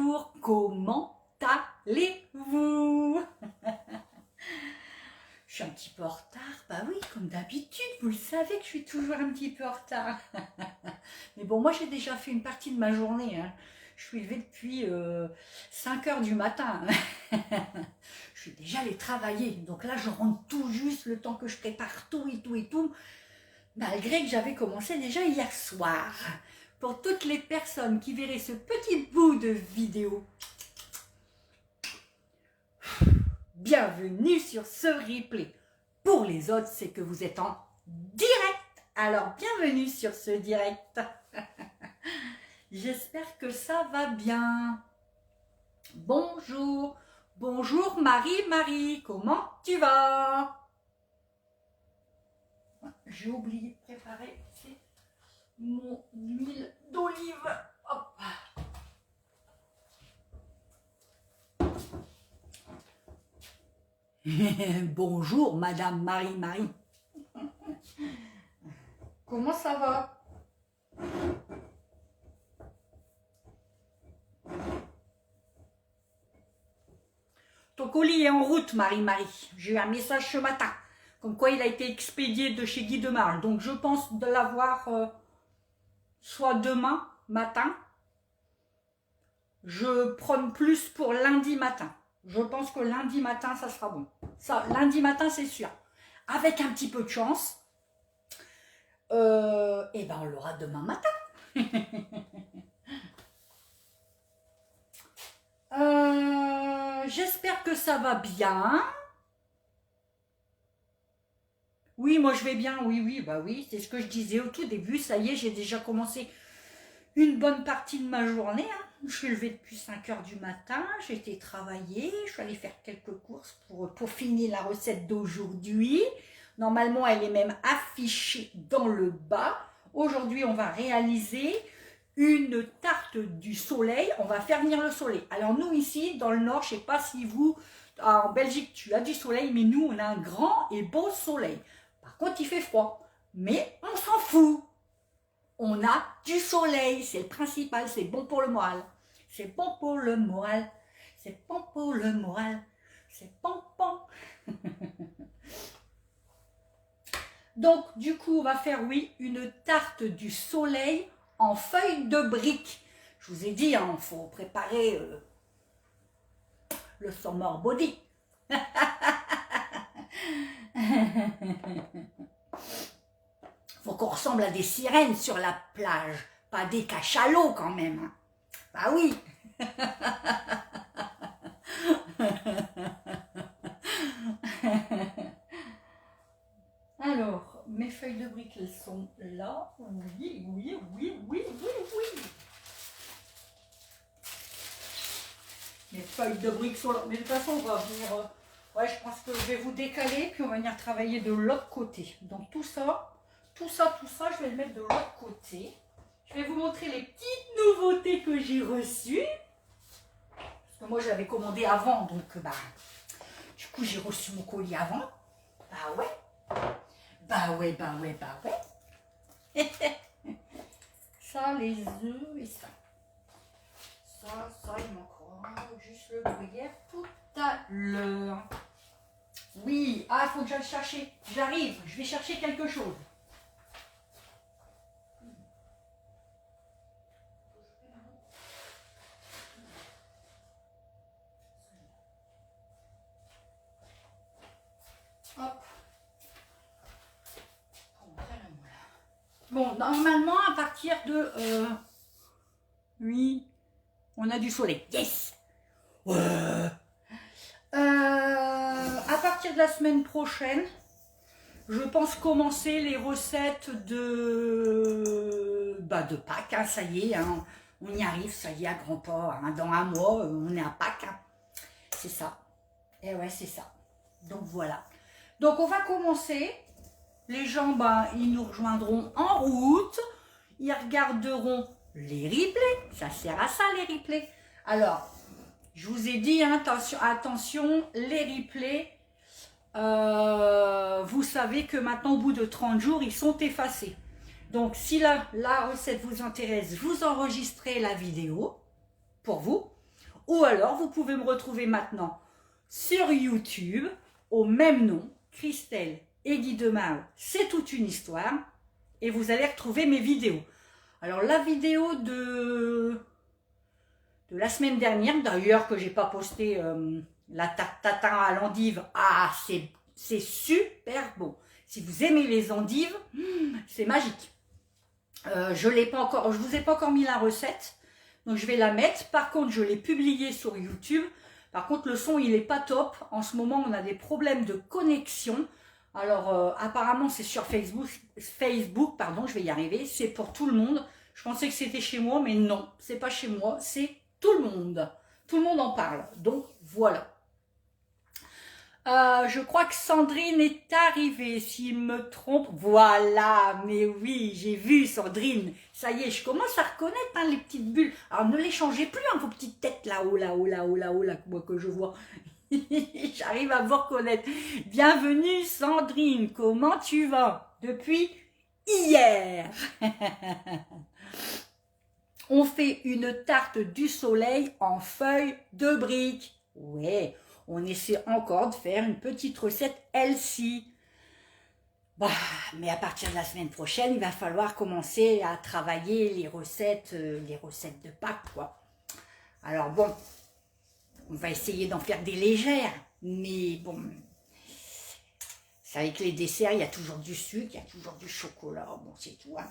bonjour, comment allez-vous? Je suis un petit peu en retard, bah oui, comme d'habitude, vous le savez que je suis toujours un petit peu en retard. Mais bon, moi j'ai déjà fait une partie de ma journée, hein. Je suis levée depuis 5 heures du matin. Je suis déjà allée travailler, donc là je rentre tout juste le temps que je prépare tout et tout et tout, malgré que j'avais commencé déjà hier soir. Pour toutes les personnes qui verraient ce petit bout de vidéo, bienvenue sur ce replay. Pour les autres, c'est que vous êtes en direct. Alors, bienvenue sur ce direct. J'espère que ça va bien. Bonjour. Bonjour Marie, comment tu vas? J'ai oublié de préparer mon huile d'olive. Hop. Bonjour Madame Marie. Comment ça va? Ton colis est en route, Marie. J'ai eu un message ce matin, comme quoi il a été expédié de chez Guy de Marle. Donc je pense de l'avoir soit demain matin. Je prône plus pour lundi matin. Je pense que lundi matin, ça sera bon. Ça, lundi matin, c'est sûr. Avec un petit peu de chance, et ben on l'aura demain matin. J'espère que ça va bien. Oui, moi je vais bien, oui, bah oui, c'est ce que je disais au tout début. Ça y est, j'ai déjà commencé une bonne partie de ma journée, hein. Je suis levée depuis 5 heures du matin, j'ai été travailler, je suis allée faire quelques courses pour finir la recette d'aujourd'hui. Normalement, elle est même affichée dans le bas. Aujourd'hui, on va réaliser une tarte du soleil. On va faire venir le soleil. Alors nous, ici, dans le nord, je ne sais pas si vous, en Belgique, tu as du soleil, mais nous, on a un grand et beau soleil. Par contre, il fait froid, mais on s'en fout. On a du soleil, c'est le principal, c'est bon pour le moral. C'est bon pour le moral, c'est bon pour le moral, c'est bon. Donc, du coup, on va faire, oui, une tarte du soleil en feuilles de briques. Je vous ai dit, hein, il faut préparer le summer body. Faut qu'on ressemble à des sirènes sur la plage, pas des cachalots quand même. Hein. Bah oui. Alors, mes feuilles de briques, elles sont là. Oui. Mes feuilles de briques sont là. Mais de toute façon, on va venir... ouais, je pense que je vais vous décaler, puis on va venir travailler de l'autre côté. Donc tout ça, je vais le mettre de l'autre côté. Je vais vous montrer les petites nouveautés que j'ai reçues. Parce que moi, j'avais commandé avant, donc bah, du coup, j'ai reçu mon colis avant. Bah ouais. Ça, les œufs et ça. Ça, il manquera juste le gruyère tout à l'heure. Oui, il faut que j'aille chercher. J'arrive, je vais chercher quelque chose. Hop. Bon, normalement, à partir de... oui, on a du soleil. Yes. Ouais. À partir de la semaine prochaine, je pense commencer les recettes de Pâques. Hein, ça y est, hein, on y arrive, ça y est, à grands pas. Hein, dans un mois, on est à Pâques. Hein. C'est ça. Et ouais, c'est ça. Donc voilà. Donc on va commencer. Les gens, ils nous rejoindront en route. Ils regarderont les replays. Ça sert à ça, les replays. Alors, je vous ai dit, hein, attention, les replays, vous savez que maintenant, au bout de 30 jours, ils sont effacés. Donc, si la recette vous intéresse, vous enregistrez la vidéo pour vous. Ou alors, vous pouvez me retrouver maintenant sur YouTube, au même nom, Christelle et Guy Demao, c'est toute une histoire. Et vous allez retrouver mes vidéos. Alors, la vidéo de la semaine dernière, d'ailleurs, que j'ai pas posté la tarte tatin à l'endive. Ah, c'est super bon. Si vous aimez les endives, c'est magique. Je vous ai pas encore mis la recette, donc je vais la mettre. Par contre, je l'ai publiée sur YouTube. Par contre, le son, il est pas top. En ce moment, on a des problèmes de connexion. Alors, apparemment, c'est sur Facebook, pardon, je vais y arriver. C'est pour tout le monde. Je pensais que c'était chez moi, mais non, c'est pas chez moi, c'est tout le monde. Tout le monde en parle. Donc, voilà. Je crois que Sandrine est arrivée, s'il me trompe. Voilà, mais oui, j'ai vu Sandrine. Ça y est, je commence à reconnaître hein, les petites bulles. Alors, ne les changez plus, hein, vos petites têtes là-haut, là-haut, là-haut, là-haut, là, moi que je vois. J'arrive à vous reconnaître. Bienvenue Sandrine, comment tu vas? Depuis hier. On fait une tarte du soleil en feuilles de briques. Ouais, on essaie encore de faire une petite recette healthy. Bah, mais à partir de la semaine prochaine, il va falloir commencer à travailler les recettes de Pâques, quoi. Alors bon, on va essayer d'en faire des légères, mais bon, c'est avec les desserts, il y a toujours du sucre, il y a toujours du chocolat, bon c'est tout. Hein.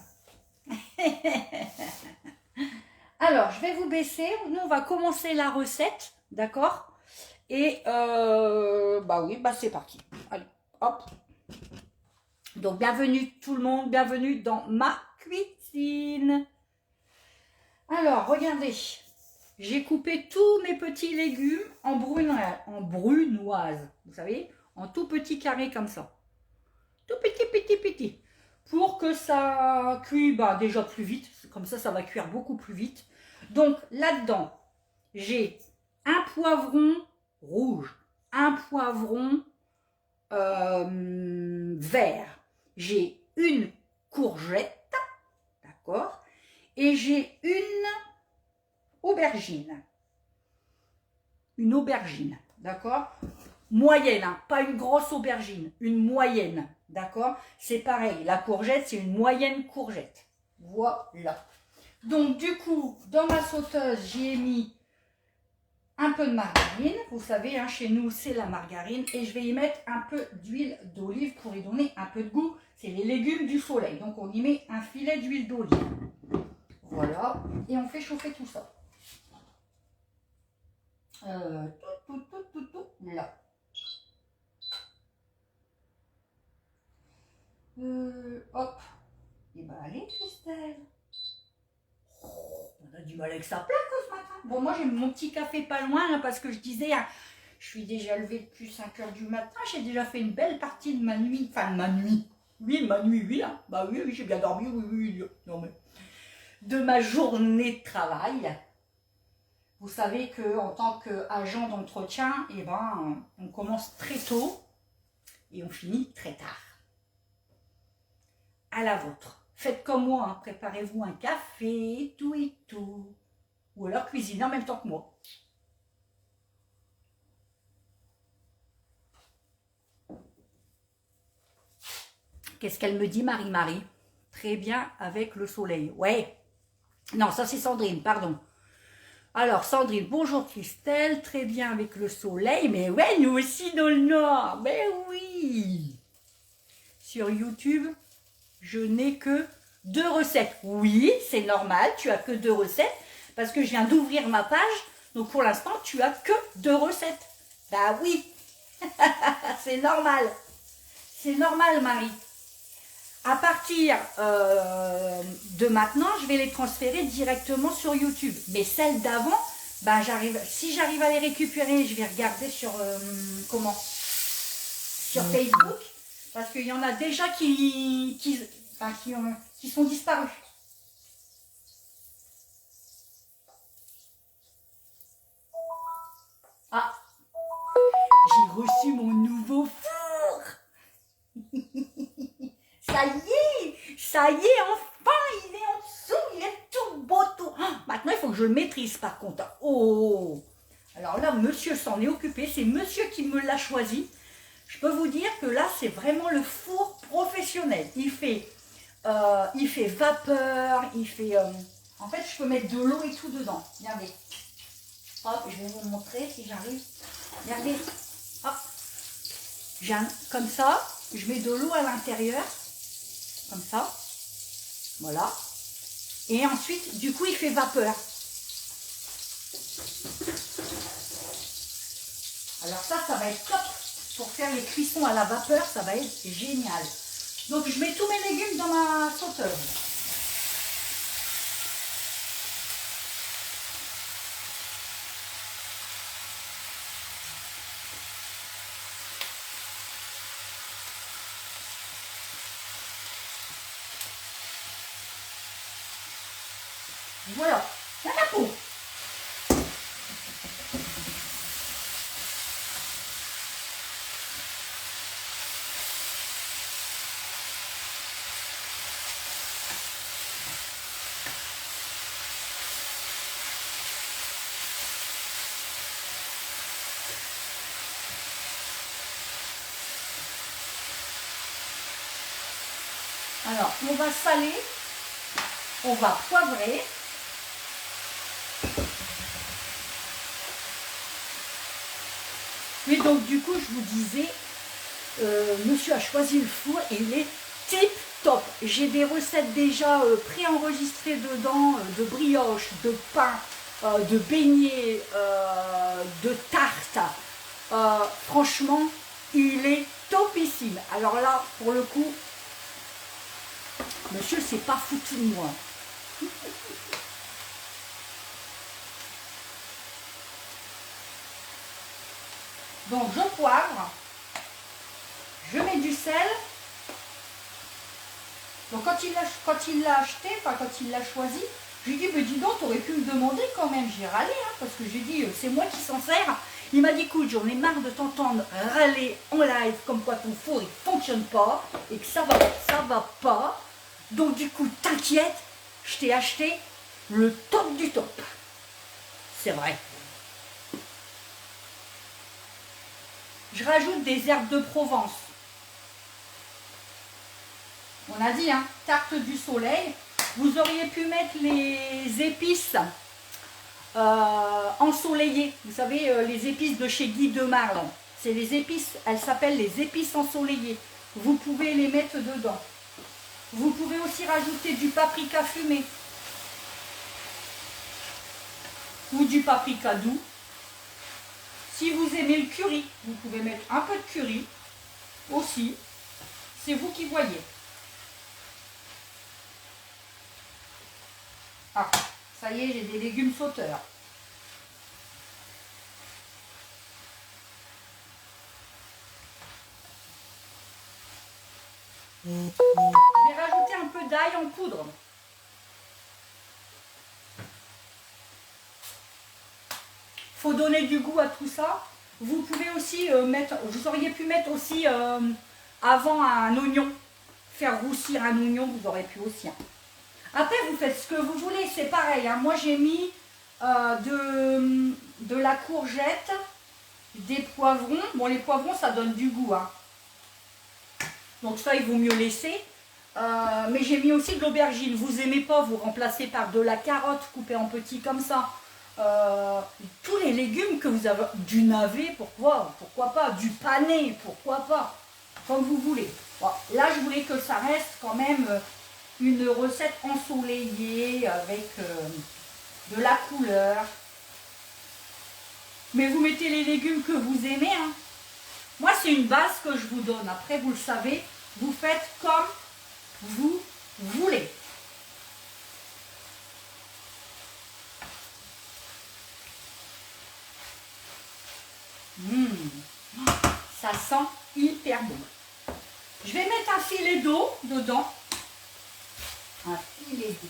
Alors, je vais vous baisser, nous on va commencer la recette, d'accord? Et, bah oui, bah c'est parti. Allez, hop. Donc, bienvenue tout le monde, bienvenue dans ma cuisine. Alors, regardez. J'ai coupé tous mes petits légumes en brunoise, vous savez, en tout petits carrés comme ça. Tout petit. Pour que ça cuise bah, déjà plus vite, comme ça va cuire beaucoup plus vite. Donc là-dedans, j'ai un poivron rouge, un poivron vert, j'ai une courgette, d'accord, et j'ai une aubergine. Une aubergine, d'accord? Moyenne, hein, pas une grosse aubergine, une moyenne, d'accord? C'est pareil, la courgette, c'est une moyenne courgette. Voilà. Donc, du coup, dans ma sauteuse, j'ai mis un peu de margarine. Vous savez, hein, chez nous, c'est la margarine. Et je vais y mettre un peu d'huile d'olive pour y donner un peu de goût. C'est les légumes du soleil. Donc, on y met un filet d'huile d'olive. Voilà. Et on fait chauffer tout ça. Là. Hop. Et ben allez, Christelle. On a du mal avec sa plaque ce matin. Bon, moi j'ai mon petit café pas loin là, parce que je disais, hein, je suis déjà levée depuis 5 h du matin. J'ai déjà fait une belle partie de ma nuit. Enfin, de ma nuit. Oui, ma nuit, oui. Hein. Bah oui, j'ai bien dormi. Oui. Non mais. De ma journée de travail. Vous savez qu'en tant qu'agent d'entretien, eh ben, on commence très tôt et on finit très tard. À la vôtre. Faites comme moi, hein. Préparez-vous un café, tout et tout. Ou alors cuisinez en même temps que moi. Qu'est-ce qu'elle me dit, Marie-Marie? Très bien avec le soleil. Ouais. Non, ça c'est Sandrine, pardon. Alors, Sandrine, bonjour Christelle, très bien avec le soleil, mais ouais, nous aussi dans le nord, mais oui. Sur YouTube, je n'ai que 2 recettes. Oui, c'est normal, tu as que 2 recettes, parce que je viens d'ouvrir ma page, donc pour l'instant, tu as que 2 recettes. Bah oui, c'est normal. C'est normal, Marie. À partir de maintenant, je vais les transférer directement sur YouTube. Mais celles d'avant, ben si j'arrive à les récupérer, je vais regarder sur sur Facebook, parce qu'il y en a déjà qui sont disparus. Ah, j'ai reçu mon nouveau four. Ça y est, enfin, il est en dessous, il est tout beau, tout. Ah, maintenant, il faut que je le maîtrise par contre. Oh, Alors là, monsieur s'en est occupé, c'est monsieur qui me l'a choisi. Je peux vous dire que là, c'est vraiment le four professionnel. Il fait vapeur, il fait... En fait, je peux mettre de l'eau et tout dedans. Regardez. Hop, je vais vous montrer si j'arrive. Regardez. Hop. Comme ça, je mets de l'eau à l'intérieur. Comme ça. Voilà. Et ensuite, du coup, il fait vapeur. Alors ça va être top. Pour faire les cuissons à la vapeur, ça va être génial. Donc, je mets tous mes légumes dans ma sauteuse. Voilà, c'est la peau. Alors, on va saler, on va poivrer. Mais donc, du coup, je vous disais, monsieur a choisi le four et il est tip top. J'ai des recettes déjà préenregistrées dedans, de brioche, de pain, de beignets, de tarte. Franchement, il est topissime. Alors là, pour le coup, monsieur s'est pas foutu de moi. Donc je poivre, je mets du sel. Donc quand il l'a acheté, enfin quand il l'a choisi, je lui ai dit, mais dis donc, t'aurais pu me demander quand même. J'ai râlé, hein, parce que j'ai dit, c'est moi qui s'en sers. Il m'a dit, écoute, j'en ai marre de t'entendre râler en live comme quoi ton four il fonctionne pas et que ça va pas. Donc du coup, t'inquiète, je t'ai acheté le top du top. C'est vrai. Je rajoute des herbes de Provence. On a dit, hein, tarte du soleil. Vous auriez pu mettre les épices ensoleillées. Vous savez, les épices de chez Guy Demarle. C'est les épices, elles s'appellent les épices ensoleillées. Vous pouvez les mettre dedans. Vous pouvez aussi rajouter du paprika fumé. Ou du paprika doux. Si vous aimez le curry, vous pouvez mettre un peu de curry aussi. C'est vous qui voyez. Ah, ça y est, j'ai des légumes sauteurs. Je vais rajouter un peu d'ail en poudre. Faut donner du goût à tout ça. Vous pouvez aussi mettre, vous auriez pu mettre aussi avant un oignon. Faire roussir un oignon, vous auriez pu aussi. Hein. Après, vous faites ce que vous voulez, c'est pareil. Hein. Moi, j'ai mis de la courgette, des poivrons. Bon, les poivrons, ça donne du goût. Hein. Donc ça, il vaut mieux laisser. Mais j'ai mis aussi de l'aubergine. Vous aimez pas, vous remplacez par de la carotte coupée en petits comme ça. Tous les légumes que vous avez, du navet, pourquoi pas, du pané, pourquoi pas, comme vous voulez. Bon, là, je voulais que ça reste quand même une recette ensoleillée avec de la couleur. Mais vous mettez les légumes que vous aimez. Hein. Moi, c'est une base que je vous donne. Après, vous le savez, vous faites comme vous voulez. Ça sent hyper bon. Je vais mettre un filet d'eau dedans. Un filet d'eau.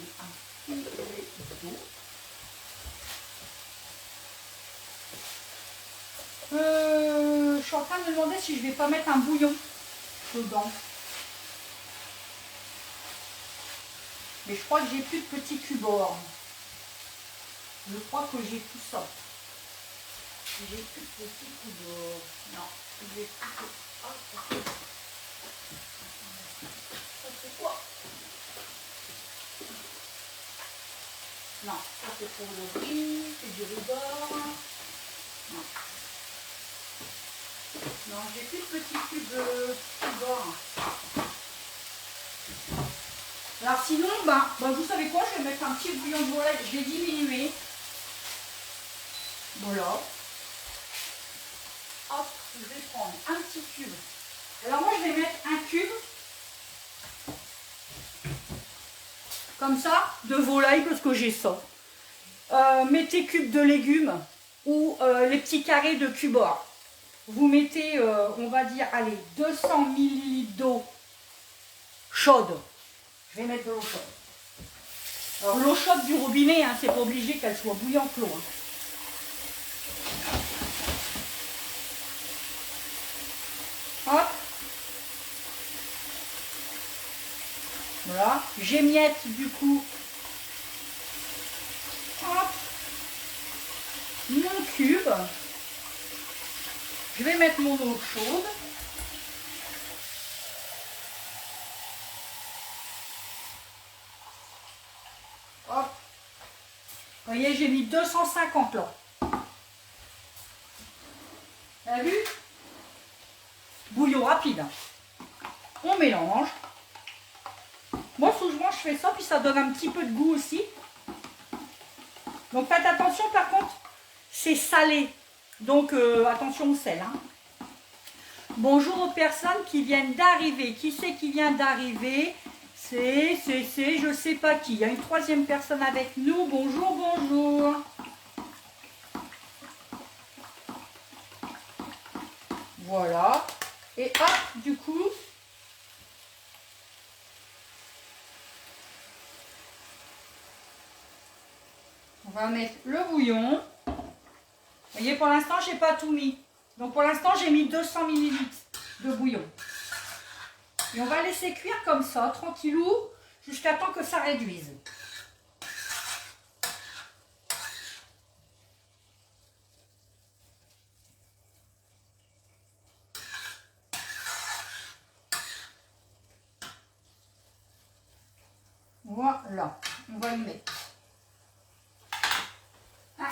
Je suis en train de me demander si je vais pas mettre un bouillon dedans. Mais je crois que j'ai plus de petits cubes. Je crois que j'ai tout ça. J'ai plus de petits coups d'or. Non, j'ai plus de... Oh, ça c'est quoi? Non, ça c'est pour le riz, c'est du riz d'or. Non. Non, j'ai plus de petits cubes d'or. Alors sinon, vous savez quoi, je vais mettre un petit bouillon de volaille, je vais diminuer. Voilà. Hop, je vais prendre un petit cube. Alors moi, je vais mettre un cube, comme ça, de volaille, parce que j'ai ça. Mettez cubes de légumes ou les petits carrés de cube or. Vous mettez, on va dire, allez, 200 ml d'eau chaude. Je vais mettre de l'eau chaude. Alors l'eau chaude du robinet, hein, c'est pas obligé qu'elle soit bouillante l'eau. Hein. Hop. Voilà. J'émiette du coup. Hop. Mon cube. Je vais mettre mon eau chaude. Hop. Vous voyez, j'ai mis 250 là. Vous avez vu? Bouillon rapide. On mélange. Moi, souvent, je fais ça, puis ça donne un petit peu de goût aussi. Donc, faites attention, par contre, c'est salé. Donc, attention au sel. Hein. Bonjour aux personnes qui viennent d'arriver. Qui c'est qui vient d'arriver? Je sais pas qui. Il y a une troisième personne avec nous. Bonjour, bonjour. Voilà. Et hop, du coup, on va mettre le bouillon. Vous voyez, pour l'instant, j'ai pas tout mis. Donc, pour l'instant, j'ai mis 200 ml de bouillon. Et on va laisser cuire comme ça, tranquillou, jusqu'à temps que ça réduise. Voilà, on va y mettre. Ah,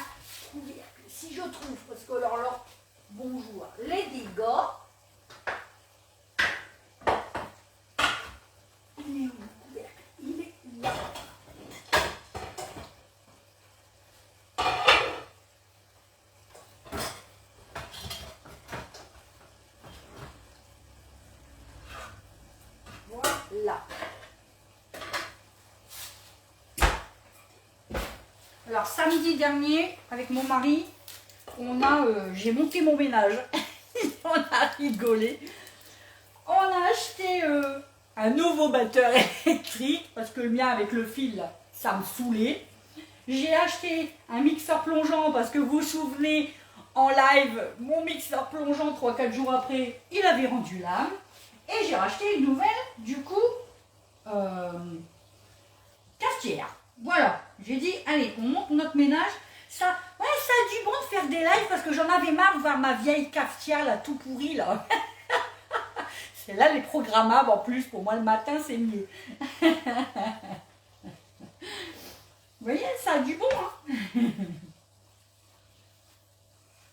si je trouve, parce que alors là, bonjour, les dégâts. Il est où le couvercle? Il est là. Voilà. Alors samedi dernier, avec mon mari, j'ai monté mon ménage. On a rigolé. On a acheté un nouveau batteur électrique, parce que le mien avec le fil, là, ça me saoulait. J'ai acheté un mixeur plongeant, parce que vous vous souvenez, en live, mon mixeur plongeant, 3-4 jours après, il avait rendu l'âme. Et j'ai racheté une nouvelle, du coup, cafetière. Voilà, j'ai dit, allez, on monte notre ménage. Ça a du bon de faire des lives parce que j'en avais marre de voir ma vieille cafetière là, tout pourrie là. C'est là les programmables en plus, pour moi le matin c'est mieux. Vous voyez, ça a du bon. Hein.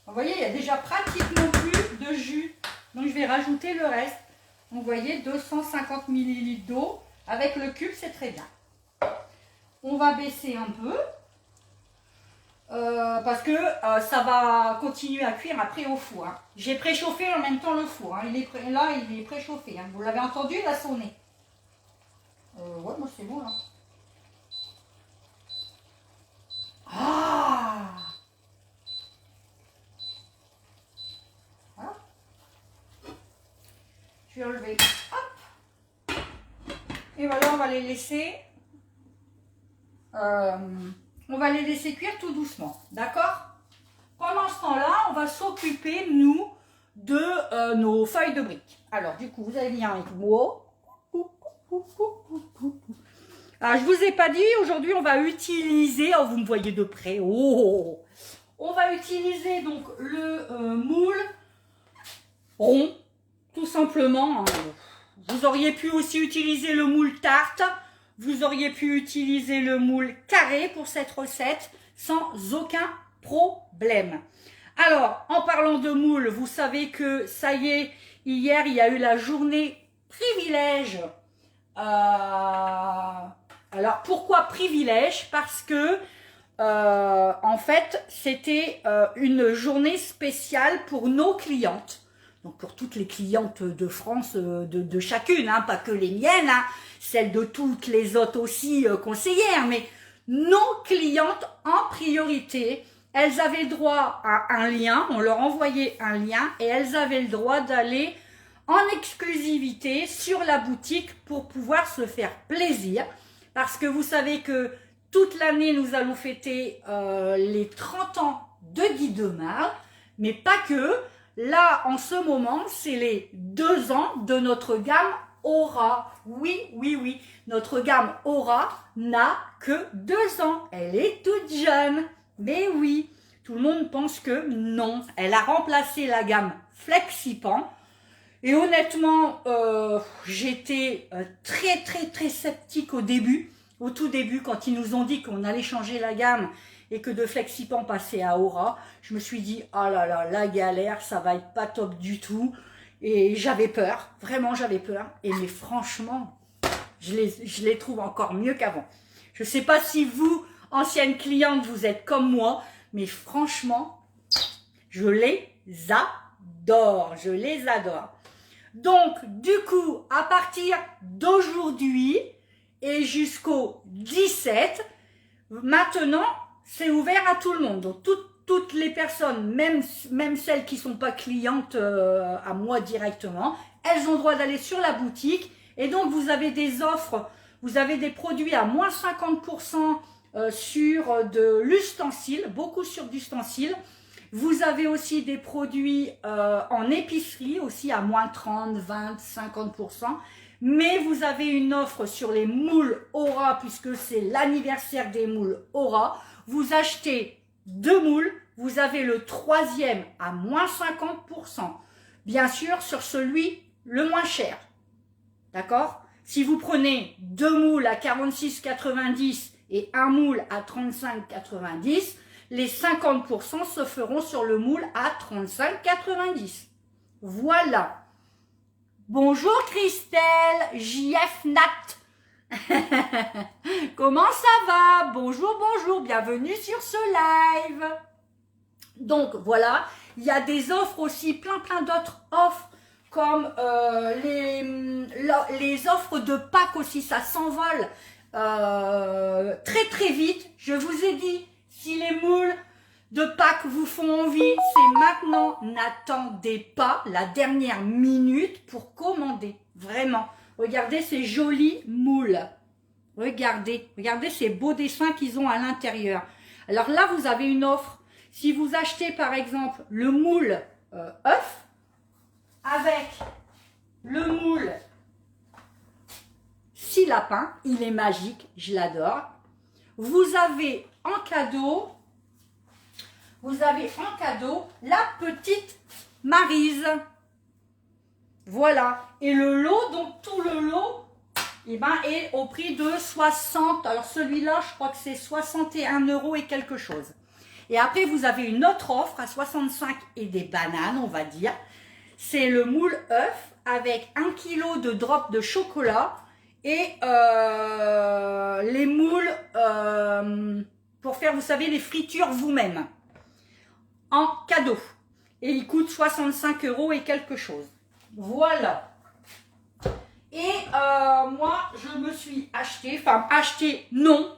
Vous voyez, il y a déjà pratiquement plus de jus. Donc je vais rajouter le reste. Donc vous voyez, 250 ml d'eau. Avec le cube, c'est très bien. On va baisser un peu. Parce que ça va continuer à cuire après au four. Hein. J'ai préchauffé en même temps le four. Hein. Il est préchauffé. Hein. Vous l'avez entendu, il a sonné. Ouais, moi c'est bon là. Ah! Voilà. Je vais enlever. Hop! Et voilà, on va les laisser. On va les laisser cuire tout doucement, d'accord? Pendant ce temps-là, on va s'occuper, nous, de nos feuilles de briques. Alors, du coup, vous allez venir avec moi. Alors, je vous ai pas dit, aujourd'hui, on va utiliser, oh, vous me voyez de près, oh, On va utiliser donc le moule rond, tout simplement. Hein. Vous auriez pu aussi utiliser le moule tarte. Vous auriez pu utiliser le moule carré pour cette recette sans aucun problème. Alors, en parlant de moule, vous savez que ça y est, hier, il y a eu la journée privilège. Alors, pourquoi privilège? Parce que, en fait, c'était une journée spéciale pour nos clientes. Donc, pour toutes les clientes de France, de chacune, hein, pas que les miennes, hein, celles de toutes les autres aussi conseillères, mais nos clientes en priorité. Elles avaient droit à un lien, on leur envoyait un lien et elles avaient le droit d'aller en exclusivité sur la boutique pour pouvoir se faire plaisir. Parce que vous savez que toute l'année, nous allons fêter les 30 ans de Guy Demar, mais pas que. Là, en ce moment, c'est les 2 ans de notre gamme Aura. Oui, oui, oui, notre gamme Aura n'a que 2 ans. Elle est toute jeune. Mais oui, tout le monde pense que non. Elle a remplacé la gamme Flexipan. Et honnêtement, j'étais très sceptique au début. Au tout début, quand ils nous ont dit qu'on allait changer la gamme et que de Flexipan passait à Aura, je me suis dit, oh là là, la galère, ça va être pas top du tout. Et j'avais peur, vraiment j'avais peur. Et mais franchement, je les trouve encore mieux qu'avant. Je ne sais pas si vous, ancienne cliente, vous êtes comme moi, mais franchement, je les adore, je les adore. Donc, du coup, à partir d'aujourd'hui et jusqu'au 17, maintenant, c'est ouvert à tout le monde. Donc, toutes les personnes, même celles qui ne sont pas clientes à moi directement, elles ont le droit d'aller sur la boutique. Et donc, vous avez des offres, vous avez des produits à moins 50% sur de l'ustensile, beaucoup sur d'ustensiles. Vous avez aussi des produits en épicerie, aussi à moins 30, 20, 50%. Mais vous avez une offre sur les moules Aura, puisque c'est l'anniversaire des moules Aura. Vous achetez 2 moules, vous avez le 3e à moins 50%. Bien sûr, sur celui le moins cher. D'accord? Si vous prenez 2 moules à 46,90 et un moule à 35,90, les 50% se feront sur le moule à 35,90. Voilà. Bonjour Christelle, JF Nat. Comment ça va? Bonjour, bonjour, bienvenue sur ce live. Donc voilà, il y a des offres aussi, plein d'autres offres, comme les offres de Pâques aussi, ça s'envole très vite. Je vous ai dit, si les moules de Pâques vous font envie, c'est maintenant. N'attendez pas la dernière minute pour commander. Vraiment. Regardez ces jolis moules. Regardez ces beaux dessins qu'ils ont à l'intérieur. Alors là, vous avez une offre. Si vous achetez par exemple le moule œuf avec le moule 6 lapins, il est magique, je l'adore. Vous avez en cadeau la petite Maryse. Voilà. Et le lot, donc tout le lot, eh ben, est au prix de 60. Alors celui-là, je crois que c'est 61 € et quelque chose. Et après, vous avez une autre offre à 65 et des bananes, on va dire. C'est le moule œuf avec 1 kg de drops de chocolat et les moules pour faire, vous savez, les fritures vous-même. En cadeau. Et il coûte 65 € et quelque chose. Voilà. Et moi, je me suis acheté, non.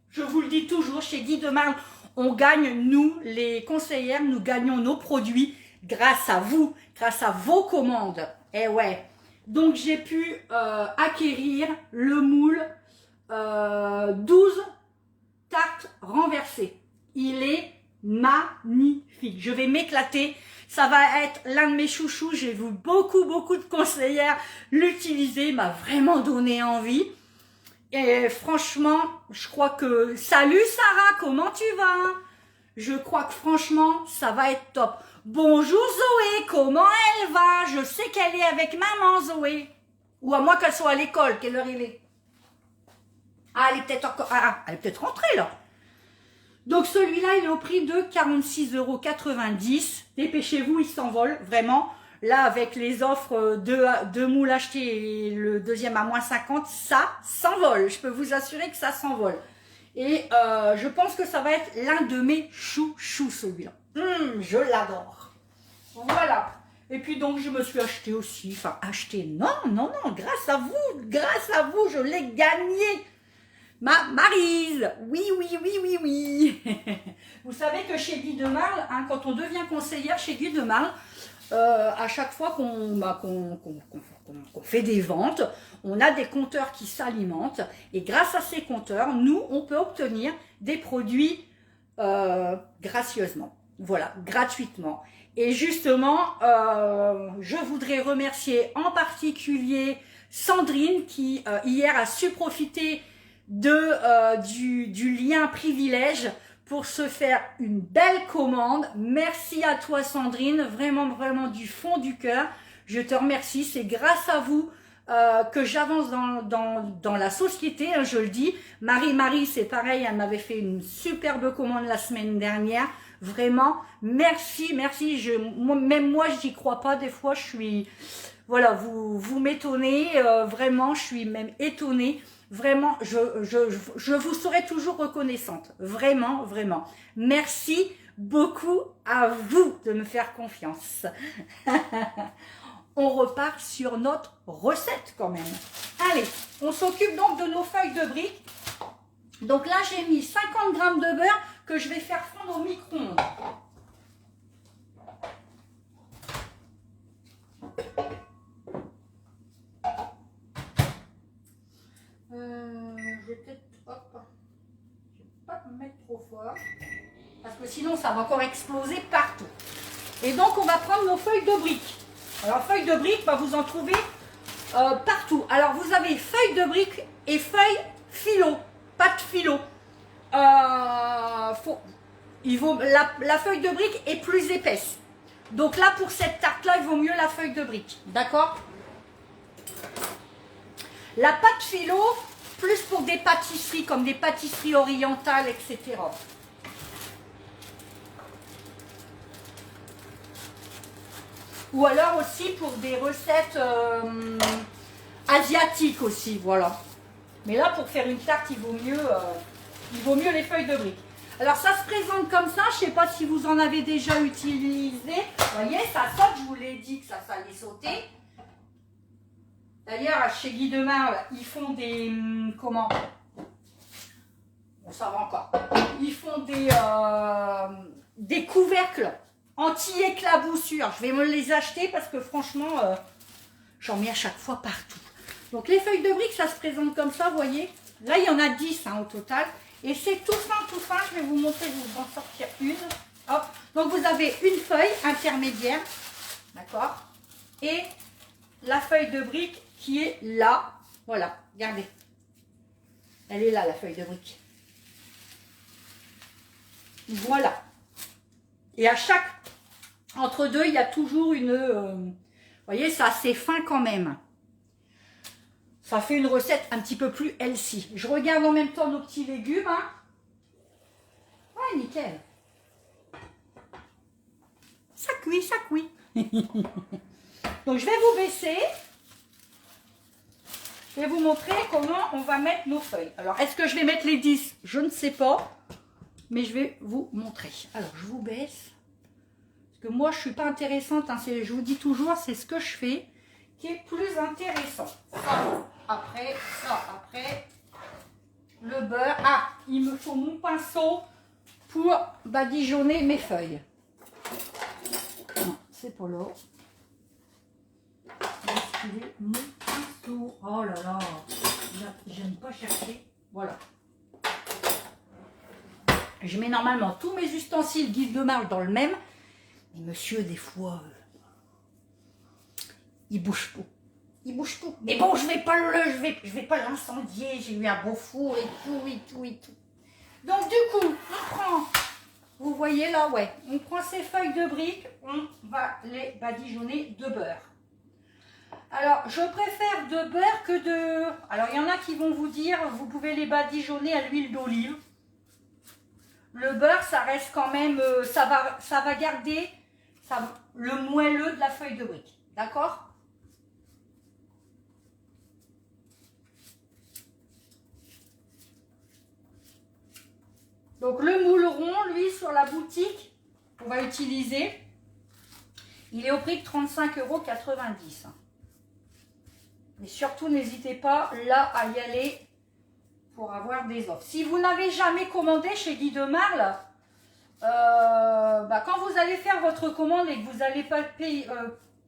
Je vous le dis toujours, chez Guy Demar, on gagne, nous, les conseillères, nous gagnons nos produits grâce à vous, grâce à vos commandes. Eh ouais. Donc, j'ai pu acquérir le moule 12 tartes renversées. Il est magnifique. Je vais m'éclater. Ça va être l'un de mes chouchous. J'ai vu beaucoup de conseillères l'utiliser. M'a vraiment donné envie. Et franchement, je crois que... Salut Sarah, comment tu vas? Je crois que franchement, ça va être top. Bonjour Zoé, comment elle va? Je sais qu'elle est avec maman Zoé. Ou à moins qu'elle soit à l'école, quelle heure il est? Ah, elle est peut-être encore... elle est peut-être rentrée là. Donc celui-là, il est au prix de 46,90 €. Dépêchez-vous, il s'envole, vraiment. Là, avec les offres deux moules achetées et le deuxième à moins 50, ça s'envole. Je peux vous assurer que ça s'envole. Et je pense que ça va être l'un de mes chouchous, celui-là. Je l'adore. Voilà. Et puis donc, je me suis acheté aussi. Enfin, acheté, non, grâce à vous, je l'ai gagné. Maryse, oui. Vous savez que chez Guy de Marle, hein, quand on devient conseillère chez Guy de Marle, à chaque fois qu'on fait des ventes, on a des compteurs qui s'alimentent et grâce à ces compteurs, nous, on peut obtenir des produits gracieusement, voilà, gratuitement. Et justement, je voudrais remercier en particulier Sandrine qui hier a su profiter du lien privilège pour se faire une belle commande. Merci à toi Sandrine, vraiment du fond du cœur. Je te remercie, c'est grâce à vous que j'avance dans la société, hein, je le dis. Marie, c'est pareil, elle m'avait fait une superbe commande la semaine dernière. Vraiment, merci. Même moi, j'y crois pas. Des fois, je suis... Voilà, vous m'étonnez. Vraiment, je suis même étonnée. Vraiment, je vous serai toujours reconnaissante. Vraiment. Merci beaucoup à vous de me faire confiance. On repart sur notre recette quand même. Allez, on s'occupe donc de nos feuilles de briques. Donc là, j'ai mis 50 g de beurre que je vais faire fondre au micro-ondes. Je vais peut-être... Je vais pas me mettre trop fort. Parce que sinon, ça va encore exploser partout. Et donc, on va prendre nos feuilles de briques. Alors, feuilles de briques, vous en trouvez partout. Alors, vous avez feuilles de briques et feuilles philo, pâte philo. La feuille de brique est plus épaisse. Donc là, pour cette tarte-là, il vaut mieux la feuille de brique. D'accord? La pâte philo, plus pour des pâtisseries, comme des pâtisseries orientales, etc. Ou alors aussi pour des recettes asiatiques aussi, voilà. Mais là, pour faire une tarte, il vaut mieux les feuilles de briques. Alors, ça se présente comme ça. Je ne sais pas si vous en avez déjà utilisé. Vous voyez, ça saute. Je vous l'ai dit que ça allait sauter. D'ailleurs, chez Guy de Marle, ils font des... comment? Bon, ça va encore. Ils font des couvercles anti-éclaboussure. Je vais me les acheter parce que franchement, j'en mets à chaque fois partout. Donc les feuilles de briques, ça se présente comme ça, vous voyez. Là, il y en a 10 au total. Et c'est tout fin. Je vais vous montrer, je vais vous en sortir une. Hop. Donc vous avez une feuille intermédiaire, d'accord, et la feuille de brique qui est là. Voilà, regardez. Elle est là, la feuille de brique. Voilà. Et à chaque... Entre deux, il y a toujours une... vous voyez, c'est assez fin quand même. Ça fait une recette un petit peu plus healthy. Je regarde en même temps nos petits légumes. Hein. Ouais, nickel. Ça cuit. Donc, je vais vous baisser. Je vais vous montrer comment on va mettre nos feuilles. Alors, est-ce que je vais mettre les 10? Je ne sais pas. Mais je vais vous montrer. Alors, je vous baisse. Parce que moi, je ne suis pas intéressante. Hein, je vous dis toujours, c'est ce que je fais qui est plus intéressant. Ça, après, le beurre. Ah, il me faut mon pinceau pour badigeonner mes feuilles. Non, c'est pas là. Mon pinceau. Oh là là. J'aime pas chercher. Voilà. Je mets normalement tous mes ustensiles Guy de Marle dans le même. Mais monsieur, des fois, il bouge tout. Mais bon, je vais pas l'incendier. J'ai eu un beau four et tout. Donc du coup, on prend Vous voyez là, ouais. On prend ces feuilles de briques, on va les badigeonner de beurre. Alors, je préfère de beurre que de... Alors, il y en a qui vont vous dire, vous pouvez les badigeonner à l'huile d'olive. Le beurre, ça reste quand même... ça va garder le moelleux de la feuille de brique. D'accord? Donc, le moule rond, lui, sur la boutique, on va utiliser, il est au prix de 35,90 €. Mais surtout, n'hésitez pas là à y aller pour avoir des offres. Si vous n'avez jamais commandé chez Guy de Marle, quand vous allez faire votre commande et que vous allez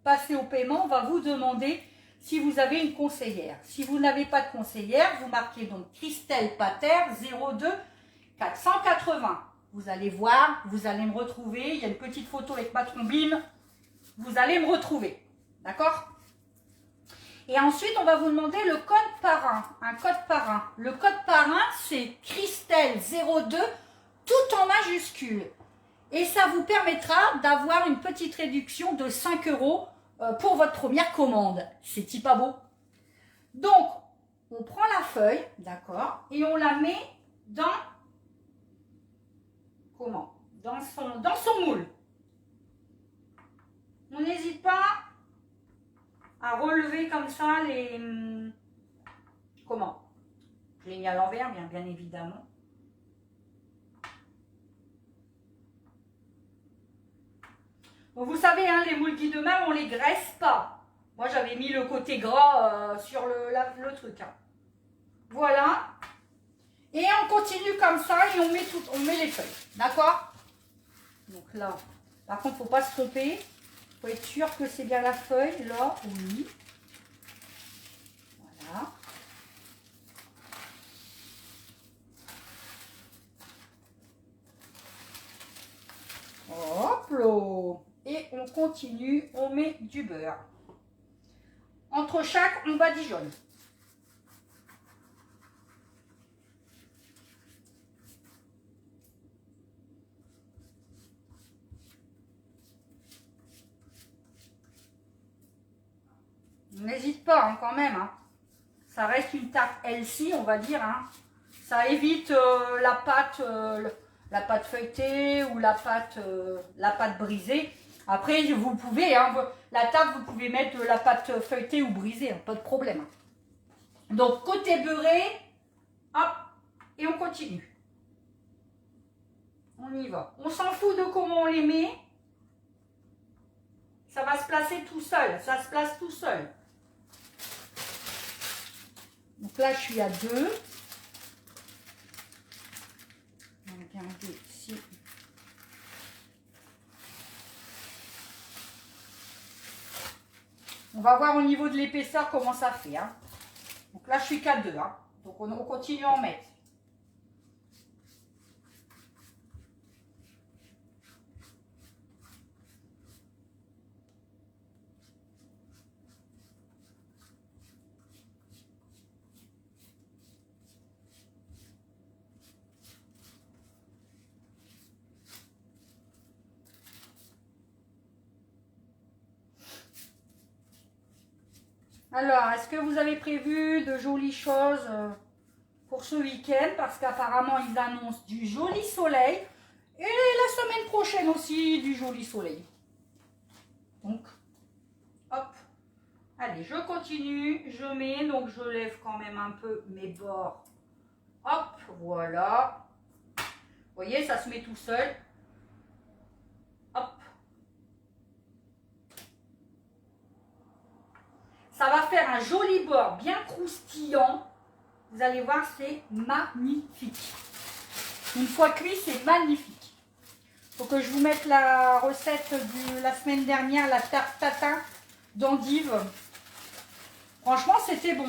passer au paiement, on va vous demander si vous avez une conseillère. Si vous n'avez pas de conseillère, vous marquez donc Christelle Pater 02 480. Vous allez voir, vous allez me retrouver. Il y a une petite photo avec ma trombine. Vous allez me retrouver. D'accord ? Et ensuite, on va vous demander le code parrain. Un code parrain. Le code parrain, c'est Christelle 02, tout en majuscule. Et ça vous permettra d'avoir une petite réduction de 5 € pour votre première commande. C'est pas beau? Donc, on prend la feuille, d'accord, et on la met dans... Comment? Dans son moule. On n'hésite pas à relever comme ça les... Comment? Je l'ai mis à l'envers, bien évidemment. Donc vous savez, hein, les moules Guy de Marle, on ne les graisse pas. Moi, j'avais mis le côté gras sur le truc. Hein. Voilà. Et on continue comme ça et on met les feuilles. D'accord? Donc là, par contre, il ne faut pas se tromper. Il faut être sûr que c'est bien la feuille. Là, oui. Voilà. Hop là. Et on continue, on met du beurre. Entre chaque, on badigeonne. N'hésite pas hein, quand même. Hein. Ça reste une tarte healthy, on va dire. Hein. Ça évite la pâte feuilletée ou la pâte brisée. Après, vous pouvez, hein, la tarte, vous pouvez mettre de la pâte feuilletée ou brisée, hein, pas de problème. Donc, côté beurré, hop, et on continue. On y va. On s'en fout de comment on les met. Ça va se placer tout seul, ça se place tout seul. Donc là, je suis à 2. On va regarder ici. On va voir au niveau de l'épaisseur comment ça fait. Hein. Donc là, je suis qu'à 2. Hein. Donc on continue à en mettre. Alors, est-ce que vous avez prévu de jolies choses pour ce week-end? Parce qu'apparemment, ils annoncent du joli soleil. Et la semaine prochaine aussi, du joli soleil. Donc, hop. Allez, je continue. Je mets, donc je lève quand même un peu mes bords. Hop, voilà. Vous voyez, ça se met tout seul. Hop. Ça va faire un joli bord bien croustillant. Vous allez voir, c'est magnifique. Une fois cuit, c'est magnifique. Il faut que je vous mette la recette de la semaine dernière, la tarte tatin d'endive. Franchement, c'était bon.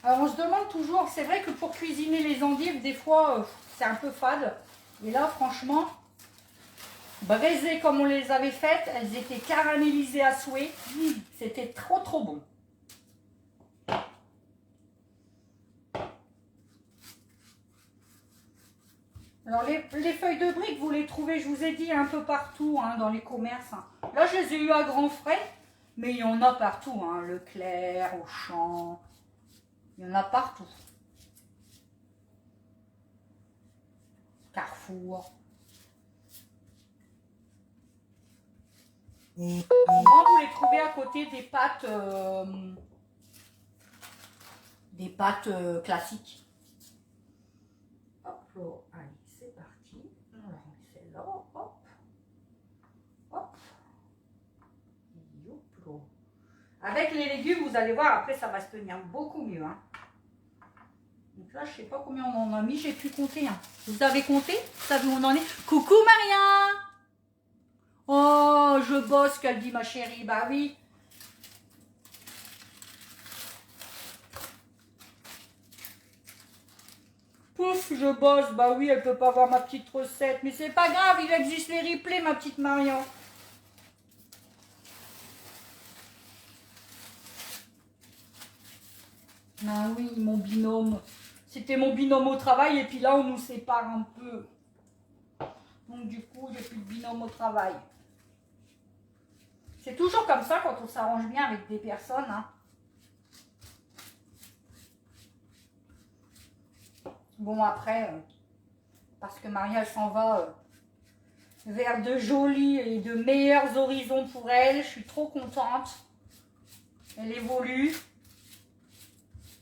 Alors, on se demande toujours, c'est vrai que pour cuisiner les endives, des fois, c'est un peu fade. Et là, franchement, braisées comme on les avait faites, elles étaient caramélisées à souhait. C'était trop bon. Alors les feuilles de briques, vous les trouvez, je vous ai dit, un peu partout hein, dans les commerces. Hein. Là, je les ai eu à grands frais, mais il y en a partout. Hein. Leclerc, Auchan, il y en a partout. Carrefour. Souvent, vous les trouvez à côté des pâtes classiques. Hop là, allez, c'est parti. On va remettre celle-là, hop, hop. Youp là. Avec les légumes, vous allez voir, après ça va se tenir beaucoup mieux. Hein. Donc là, je sais pas combien on en a mis, j'ai pu compter. Hein. Vous avez compté? Vous savez où on en est? Coucou Maria! Oh, je bosse, qu'elle dit ma chérie. Bah oui. Pouf, je bosse. Bah oui, elle peut pas voir ma petite recette. Mais c'est pas grave, il existe les replays, ma petite Marion. Ah oui, mon binôme. C'était mon binôme au travail et puis là, on nous sépare un peu. Donc du coup, j'ai plus de binôme au travail. C'est toujours comme ça quand on s'arrange bien avec des personnes. Hein. Bon, après, parce que Maria s'en va vers de jolis et de meilleurs horizons pour elle. Je suis trop contente. Elle évolue.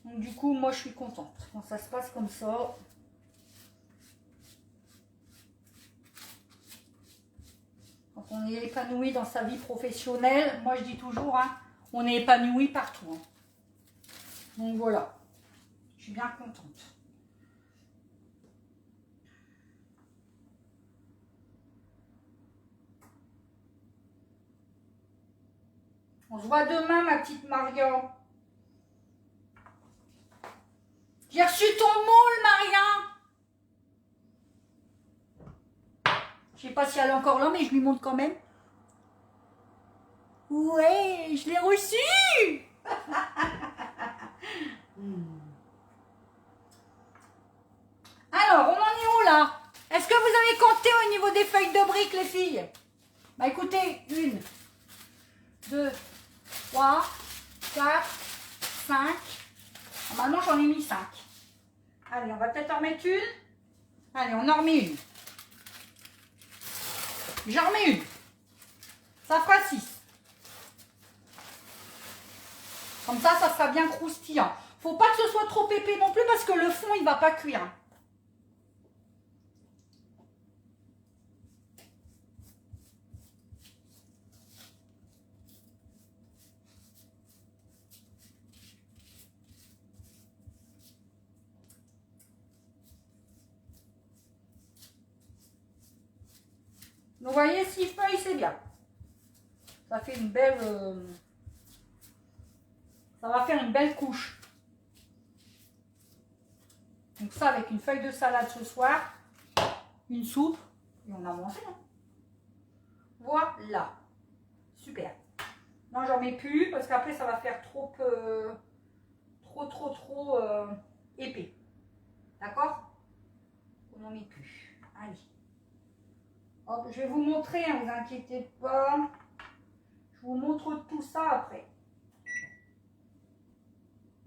Donc du coup, moi, je suis contente. Quand ça se passe comme ça. Quand on est épanoui dans sa vie professionnelle, moi, je dis toujours, hein, on est épanoui partout. Hein. Donc voilà. Je suis bien contente. On se voit demain, ma petite Marion. J'ai reçu ton moule, Maria. Je sais pas si elle est encore là, mais je lui montre quand même. Ouais, je l'ai reçu. Alors, on en est où là? Est-ce que vous avez compté au niveau des feuilles de briques, les filles? Bah écoutez, 1, 2, 3, 4, 5. Normalement, j'en ai mis 5. Allez, on va peut-être en remettre une. Allez, on en remet une. J'en remets une. Ça fera 6. Comme ça sera bien croustillant. Faut pas que ce soit trop épais non plus parce que le fond, il va pas cuire. Donc, vous voyez, 6 feuilles, c'est bien. Ça fait une belle... ça va faire une belle couche. Donc ça, avec une feuille de salade ce soir, une soupe, et on a mangé. Hein. Voilà. Super. Non, j'en mets plus, parce qu'après, ça va faire trop épais. D'accord? On n'en met plus. Allez. Hop, je vais vous montrer, ne vous inquiétez pas. Je vous montre tout ça après.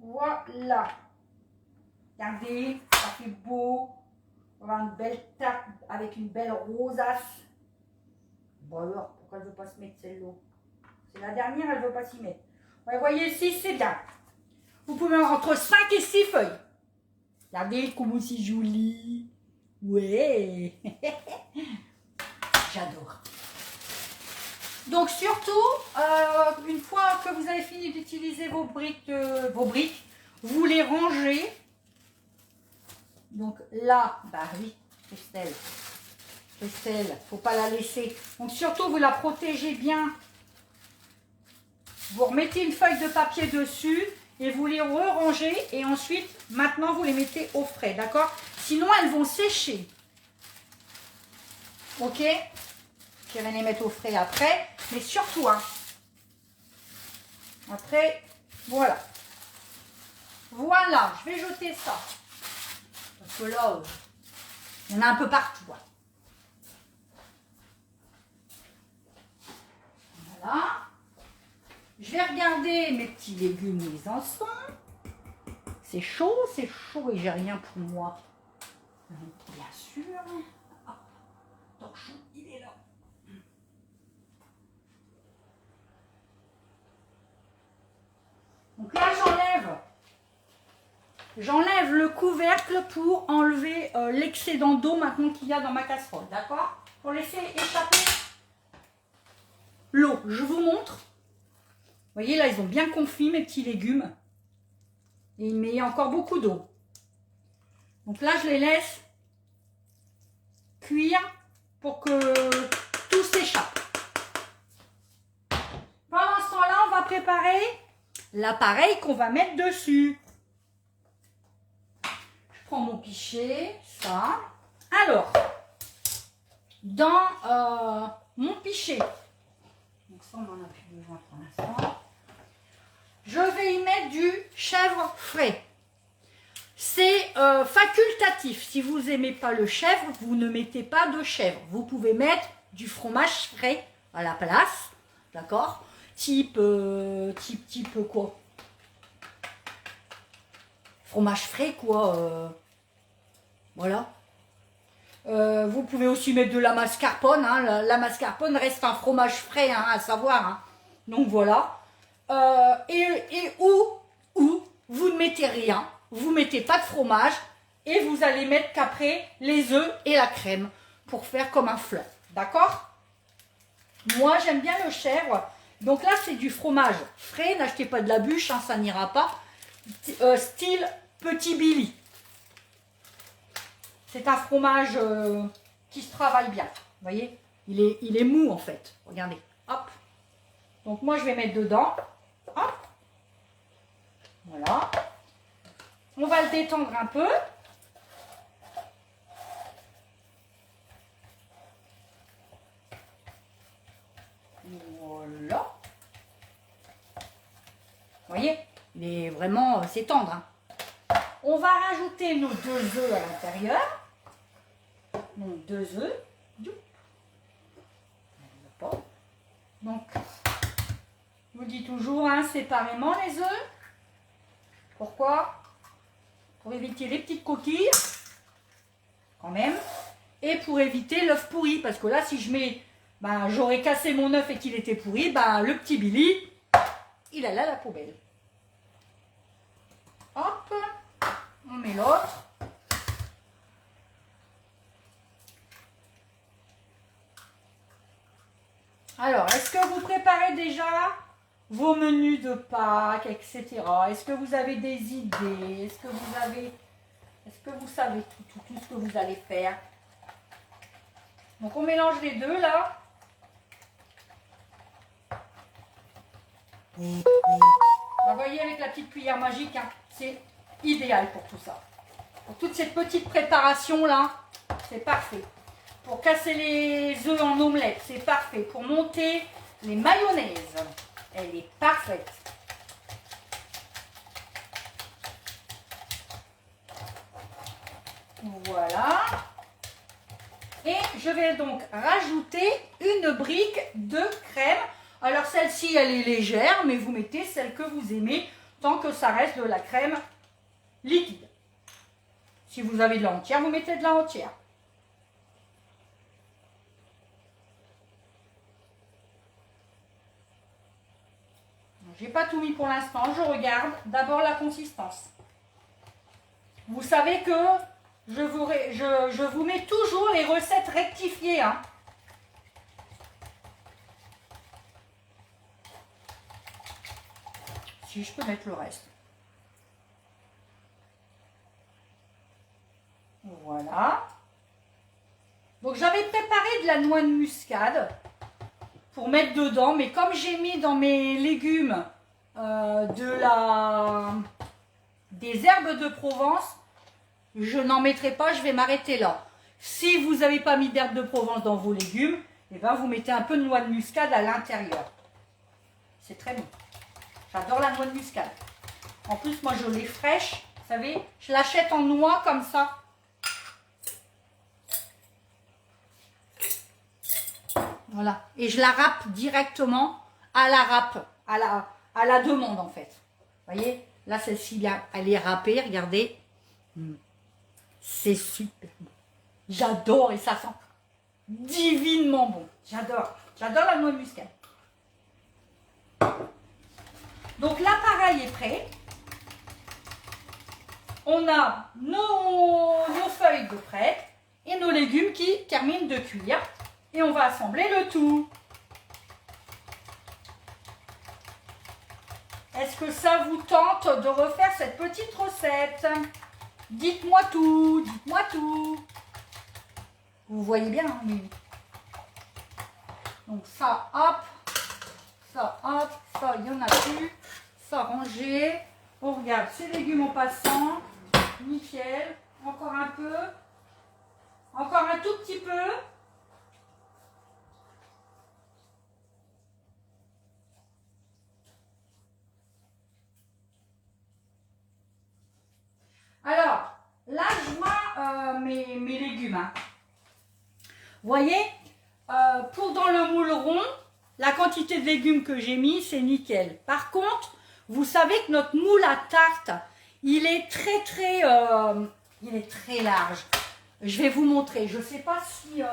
Voilà. Regardez, ça fait beau. On va avoir une belle tarte avec une belle rosace. Bon alors, pourquoi elle ne veut pas se mettre celle-là? C'est la dernière, elle ne veut pas s'y mettre. Ouais, vous voyez, 6, c'est bien. Vous pouvez avoir entre 5 et 6 feuilles. Regardez comment c'est joli. Ouais. J'adore. Donc surtout, une fois que vous avez fini d'utiliser vos briques, vous les rangez. Donc là, bah oui, Christelle, faut pas la laisser. Donc surtout, vous la protégez bien. Vous remettez une feuille de papier dessus et vous les re-rangez. Et ensuite, maintenant, vous les mettez au frais, d'accord? Sinon, elles vont sécher. Ok? Je vais les mettre au frais après. Mais surtout, hein, après, voilà. Voilà, je vais jeter ça. Parce que là, Il y en a un peu partout. Hein. Voilà. Je vais regarder mes petits légumes où ils en sont. C'est chaud et j'ai rien pour moi. Donc, bien sûr. Ah, torchon, il est là. Donc là, j'enlève le couvercle pour enlever l'excédent d'eau maintenant qu'il y a dans ma casserole. D'accord? Pour laisser échapper l'eau. Je vous montre. Vous voyez, là, ils ont bien confit mes petits légumes. Et il met encore beaucoup d'eau. Donc là, je les laisse cuire pour que tout s'échappe. Pendant ce temps-là, on va préparer l'appareil qu'on va mettre dessus. Je prends mon pichet, ça. Alors, dans mon pichet, donc ça, on n'en a plus besoin pour l'instant. Je vais y mettre du chèvre frais. C'est facultatif. Si vous n'aimez pas le chèvre, vous ne mettez pas de chèvre. Vous pouvez mettre du fromage frais à la place. D'accord? Type quoi? Fromage frais, quoi. Voilà. Vous pouvez aussi mettre de la mascarpone. Hein. La mascarpone reste un fromage frais, hein, à savoir. Hein. Donc voilà. Ou vous ne mettez rien, vous ne mettez pas de fromage et vous allez mettre qu'après les œufs et la crème pour faire comme un flan. D'accord? Moi, j'aime bien le chèvre. Donc là, c'est du fromage frais. N'achetez pas de la bûche, hein, ça n'ira pas. Style Petit Billy. C'est un fromage qui se travaille bien. Vous voyez? Il est mou en fait. Regardez. Hop. Donc moi, je vais mettre dedans. Hop. Voilà. On va le détendre un peu. Voilà. Vous voyez, il est vraiment, c'est tendre. Hein. On va rajouter nos 2 œufs à l'intérieur. Donc 2 œufs. Donc, je vous dis toujours, hein, séparément les œufs. Pourquoi? Pour éviter les petites coquilles, quand même. Et pour éviter l'œuf pourri. Parce que là, si je mets, ben, j'aurais cassé mon œuf et qu'il était pourri, ben, le petit Billy, il allait à la poubelle. Hop, on met l'autre. Alors, est-ce que vous préparez déjà vos menus de Pâques, etc. Est-ce que vous avez des idées? Est-ce que vous savez tout ce que vous allez faire? Donc, on mélange les deux, là. Vous voyez, avec la petite cuillère magique, hein, c'est idéal pour tout ça. Pour toute cette petite préparation-là, c'est parfait. Pour casser les œufs en omelette, c'est parfait. Pour monter les mayonnaises, elle est parfaite. Voilà. Et je vais donc rajouter une brique de crème. Alors celle-ci, elle est légère, mais vous mettez celle que vous aimez, tant que ça reste de la crème liquide. Si vous avez de la entière, vous mettez de la entière. J'ai pas tout mis pour l'instant, je regarde d'abord la consistance. Vous savez que je vous mets toujours les recettes rectifiées. Hein. Si je peux mettre le reste. Voilà. Donc j'avais préparé de la noix de muscade pour mettre dedans, mais comme j'ai mis dans mes légumes des herbes de Provence, je n'en mettrai pas, je vais m'arrêter là. Si vous n'avez pas mis d'herbes de Provence dans vos légumes, eh ben vous mettez un peu de noix de muscade à l'intérieur. C'est très bon. J'adore la noix de muscade. En plus, moi je l'ai fraîche, vous savez, je l'achète en noix comme ça. Voilà. Et je la râpe directement à la râpe, à la demande en fait. Vous voyez, là celle-ci, elle est râpée, regardez. C'est super bon. J'adore et ça sent divinement bon. J'adore. J'adore la noix de muscade. Donc l'appareil est prêt. On a nos feuilles de prêtes et nos légumes qui terminent de cuire. Et on va assembler le tout. Est-ce que ça vous tente de refaire cette petite recette? Dites-moi tout, dites-moi tout. Vous voyez bien, hein, oui. Donc ça, hop, ça, il n'y en a plus. Ça, rangé. On regarde ces légumes en passant. Nickel. Encore un peu. Encore un tout petit peu. Alors, là, je vois mes légumes. Hein. Vous voyez, pour dans le moule rond, la quantité de légumes que j'ai mis, c'est nickel. Par contre, vous savez que notre moule à tarte, il est il est très large. Je vais vous montrer. Je ne sais pas si... je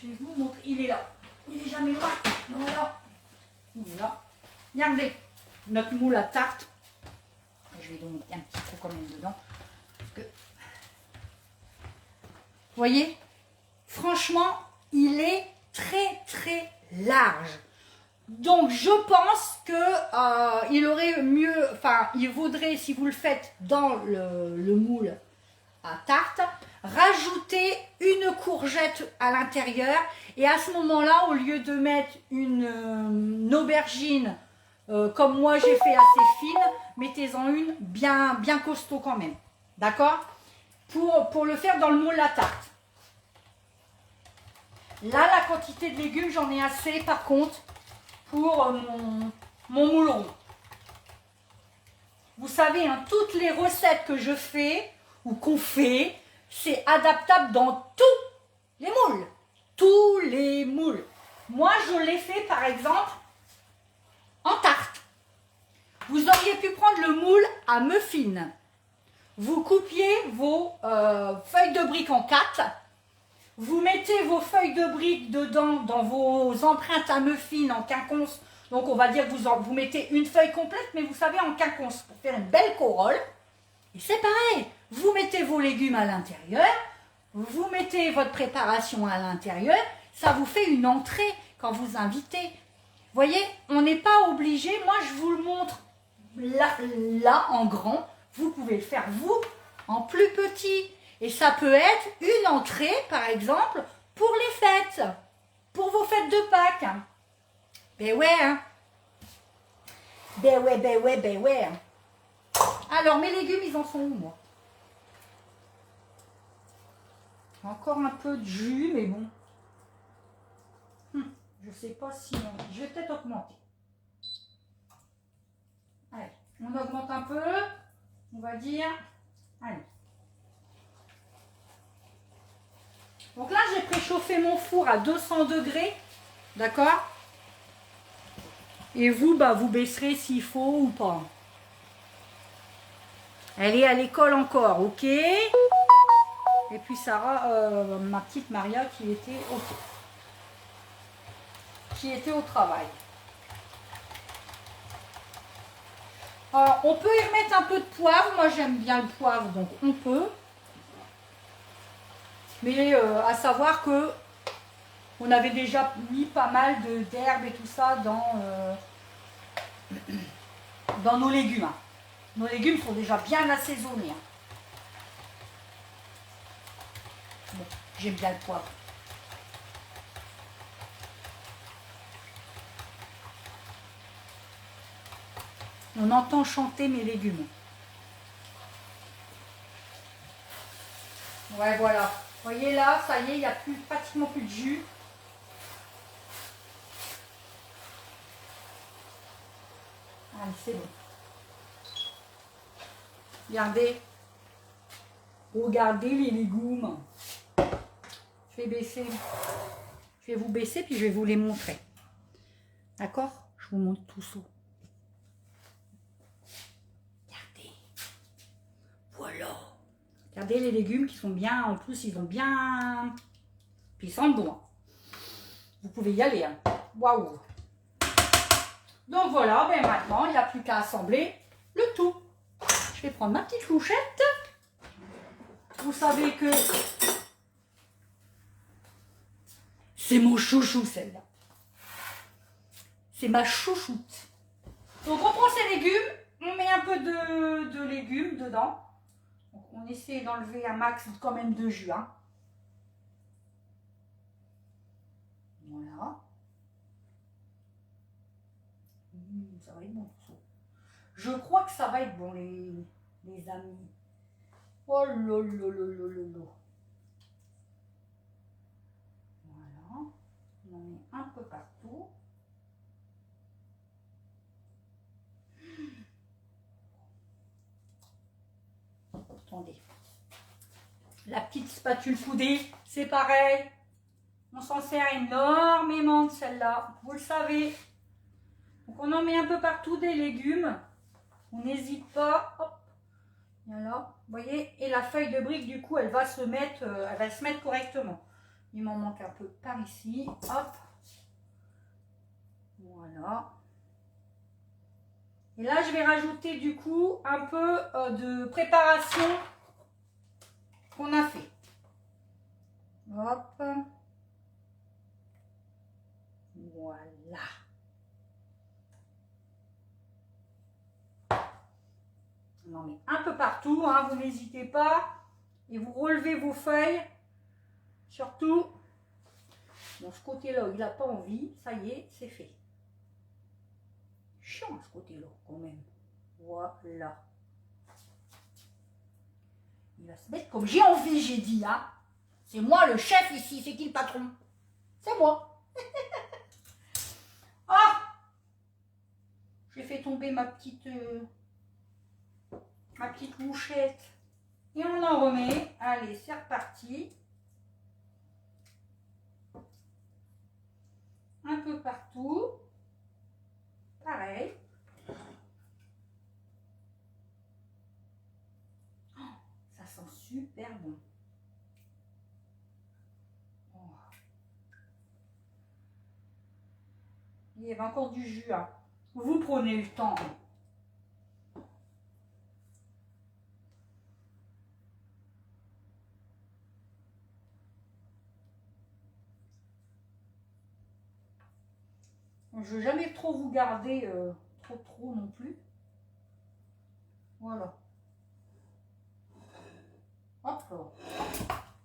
vais vous montrer. Il est là. Il est jamais loin. Voilà. Il est là. Regardez, notre moule à tarte. Je vais donc mettre un petit peu quand même dedans. Parce que... Vous voyez, franchement, il est très large. Donc je pense que il aurait mieux, enfin il vaudrait, si vous le faites dans le moule à tarte, rajouter une courgette à l'intérieur. Et à ce moment-là, au lieu de mettre une aubergine comme moi j'ai fait assez fine, mettez-en une bien costaud quand même. D'accord? Pour le faire dans le moule à tarte. Là, la quantité de légumes, j'en ai assez par contre pour mon moule rond. Vous savez, hein, toutes les recettes que je fais ou qu'on fait, c'est adaptable dans tous les moules. Tous les moules. Moi, je l'ai fait par exemple en tarte. Vous auriez pu prendre le moule à muffin. Vous coupiez vos feuilles de briques en 4. Vous mettez vos feuilles de briques dedans dans vos empreintes à muffin en quinconce. Donc on va dire que vous mettez une feuille complète, mais vous savez en quinconce pour faire une belle corolle. Et c'est pareil. Vous mettez vos légumes à l'intérieur. Vous mettez votre préparation à l'intérieur. Ça vous fait une entrée quand vous invitez. Vous voyez, on n'est pas obligé. Moi, je vous le montre là en grand. Vous pouvez le faire, vous, en plus petit. Et ça peut être une entrée, par exemple, pour les fêtes. Pour vos fêtes de Pâques. Ben ouais, hein. Ben ouais. Alors, mes légumes, ils en sont où, moi? Encore un peu de jus, mais bon. Je sais pas si... Je vais peut-être augmenter. Allez, on augmente un peu. On va dire... Allez. Donc là, j'ai préchauffé mon four à 200 degrés. D'accord? Et vous, bah, vous baisserez s'il faut ou pas. Elle est à l'école encore, ok? Et puis Sarah, ma petite Maria qui était au travail. On peut y remettre un peu de poivre. Moi, j'aime bien le poivre, donc on peut. Mais à savoir que on avait déjà mis pas mal d'herbes et tout ça dans nos légumes. Hein. Nos légumes sont déjà bien assaisonnés. Hein. Bon, j'aime bien le poivre. On entend chanter mes légumes. Ouais, voilà. Vous voyez là, ça y est, il n'y a pratiquement plus de jus. Allez, c'est bon. Regardez les légumes. Je vais baisser. Je vais vous baisser puis je vais vous les montrer. D'accord? Je vous montre tout ça. Regardez. Voilà. Regardez les légumes qui sont bien. En plus, ils ont bien... Puis ils sentent bon. Vous pouvez y aller. Hein. Waouh. Donc voilà, ben maintenant, il n'y a plus qu'à assembler le tout. Je vais prendre ma petite louchette. Vous savez que c'est mon chouchou, celle-là. C'est ma chouchoute. Donc on prend ces légumes, on met un peu de légumes dedans. Donc, on essaie d'enlever un max quand même de jus. Hein. Voilà. Ça va être bon tout ça. Je crois que ça va être bon les amis. Oh lolololololo. Voilà. On en met un peu partout. Attendez. La petite spatule coudée, c'est pareil. On s'en sert énormément de celle-là. Vous le savez. Donc on en met un peu partout des légumes. On n'hésite pas. Hop. Voilà. Vous voyez. Et la feuille de brique, du coup, elle va se mettre correctement. Il m'en manque un peu par ici. Hop. Voilà. Et là, je vais rajouter du coup un peu de préparation qu'on a fait. Hop. Voilà. On en met un peu partout, hein, vous n'hésitez pas. Et vous relevez vos feuilles. Surtout, bon, ce côté-là, il n'a pas envie. Ça y est, c'est fait. Chiant ce côté-là, quand même. Voilà. Il va se mettre comme j'ai envie, j'ai dit. Hein. C'est moi le chef ici. C'est qui le patron? C'est moi. Ah! J'ai fait tomber ma petite mouchette. Et on en remet. Allez, c'est reparti. Un peu partout. Pareil. Oh, ça sent super bon. Oh. Il y avait encore du jus. Hein. Vous prenez le temps. Je ne vais jamais trop vous garder trop non plus. Voilà. Hop là.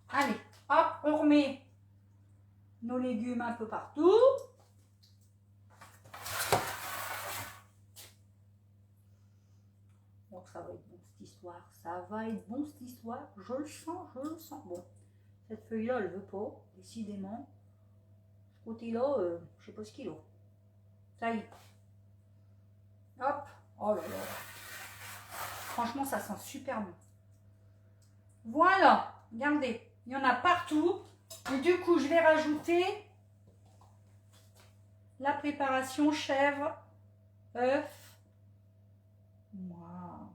Allez, hop, on remet nos légumes un peu partout. Donc ça va être bon cette histoire. Ça va être bon cette histoire. Je le sens, je le sens. Bon, cette feuille-là, elle ne veut pas, décidément. Ce côté-là, je ne sais pas ce qu'il a. Ça y est. Hop. Oh là là. Franchement, ça sent super bon. Voilà. Regardez. Il y en a partout. Et du coup, je vais rajouter la préparation chèvre, œuf. Wow.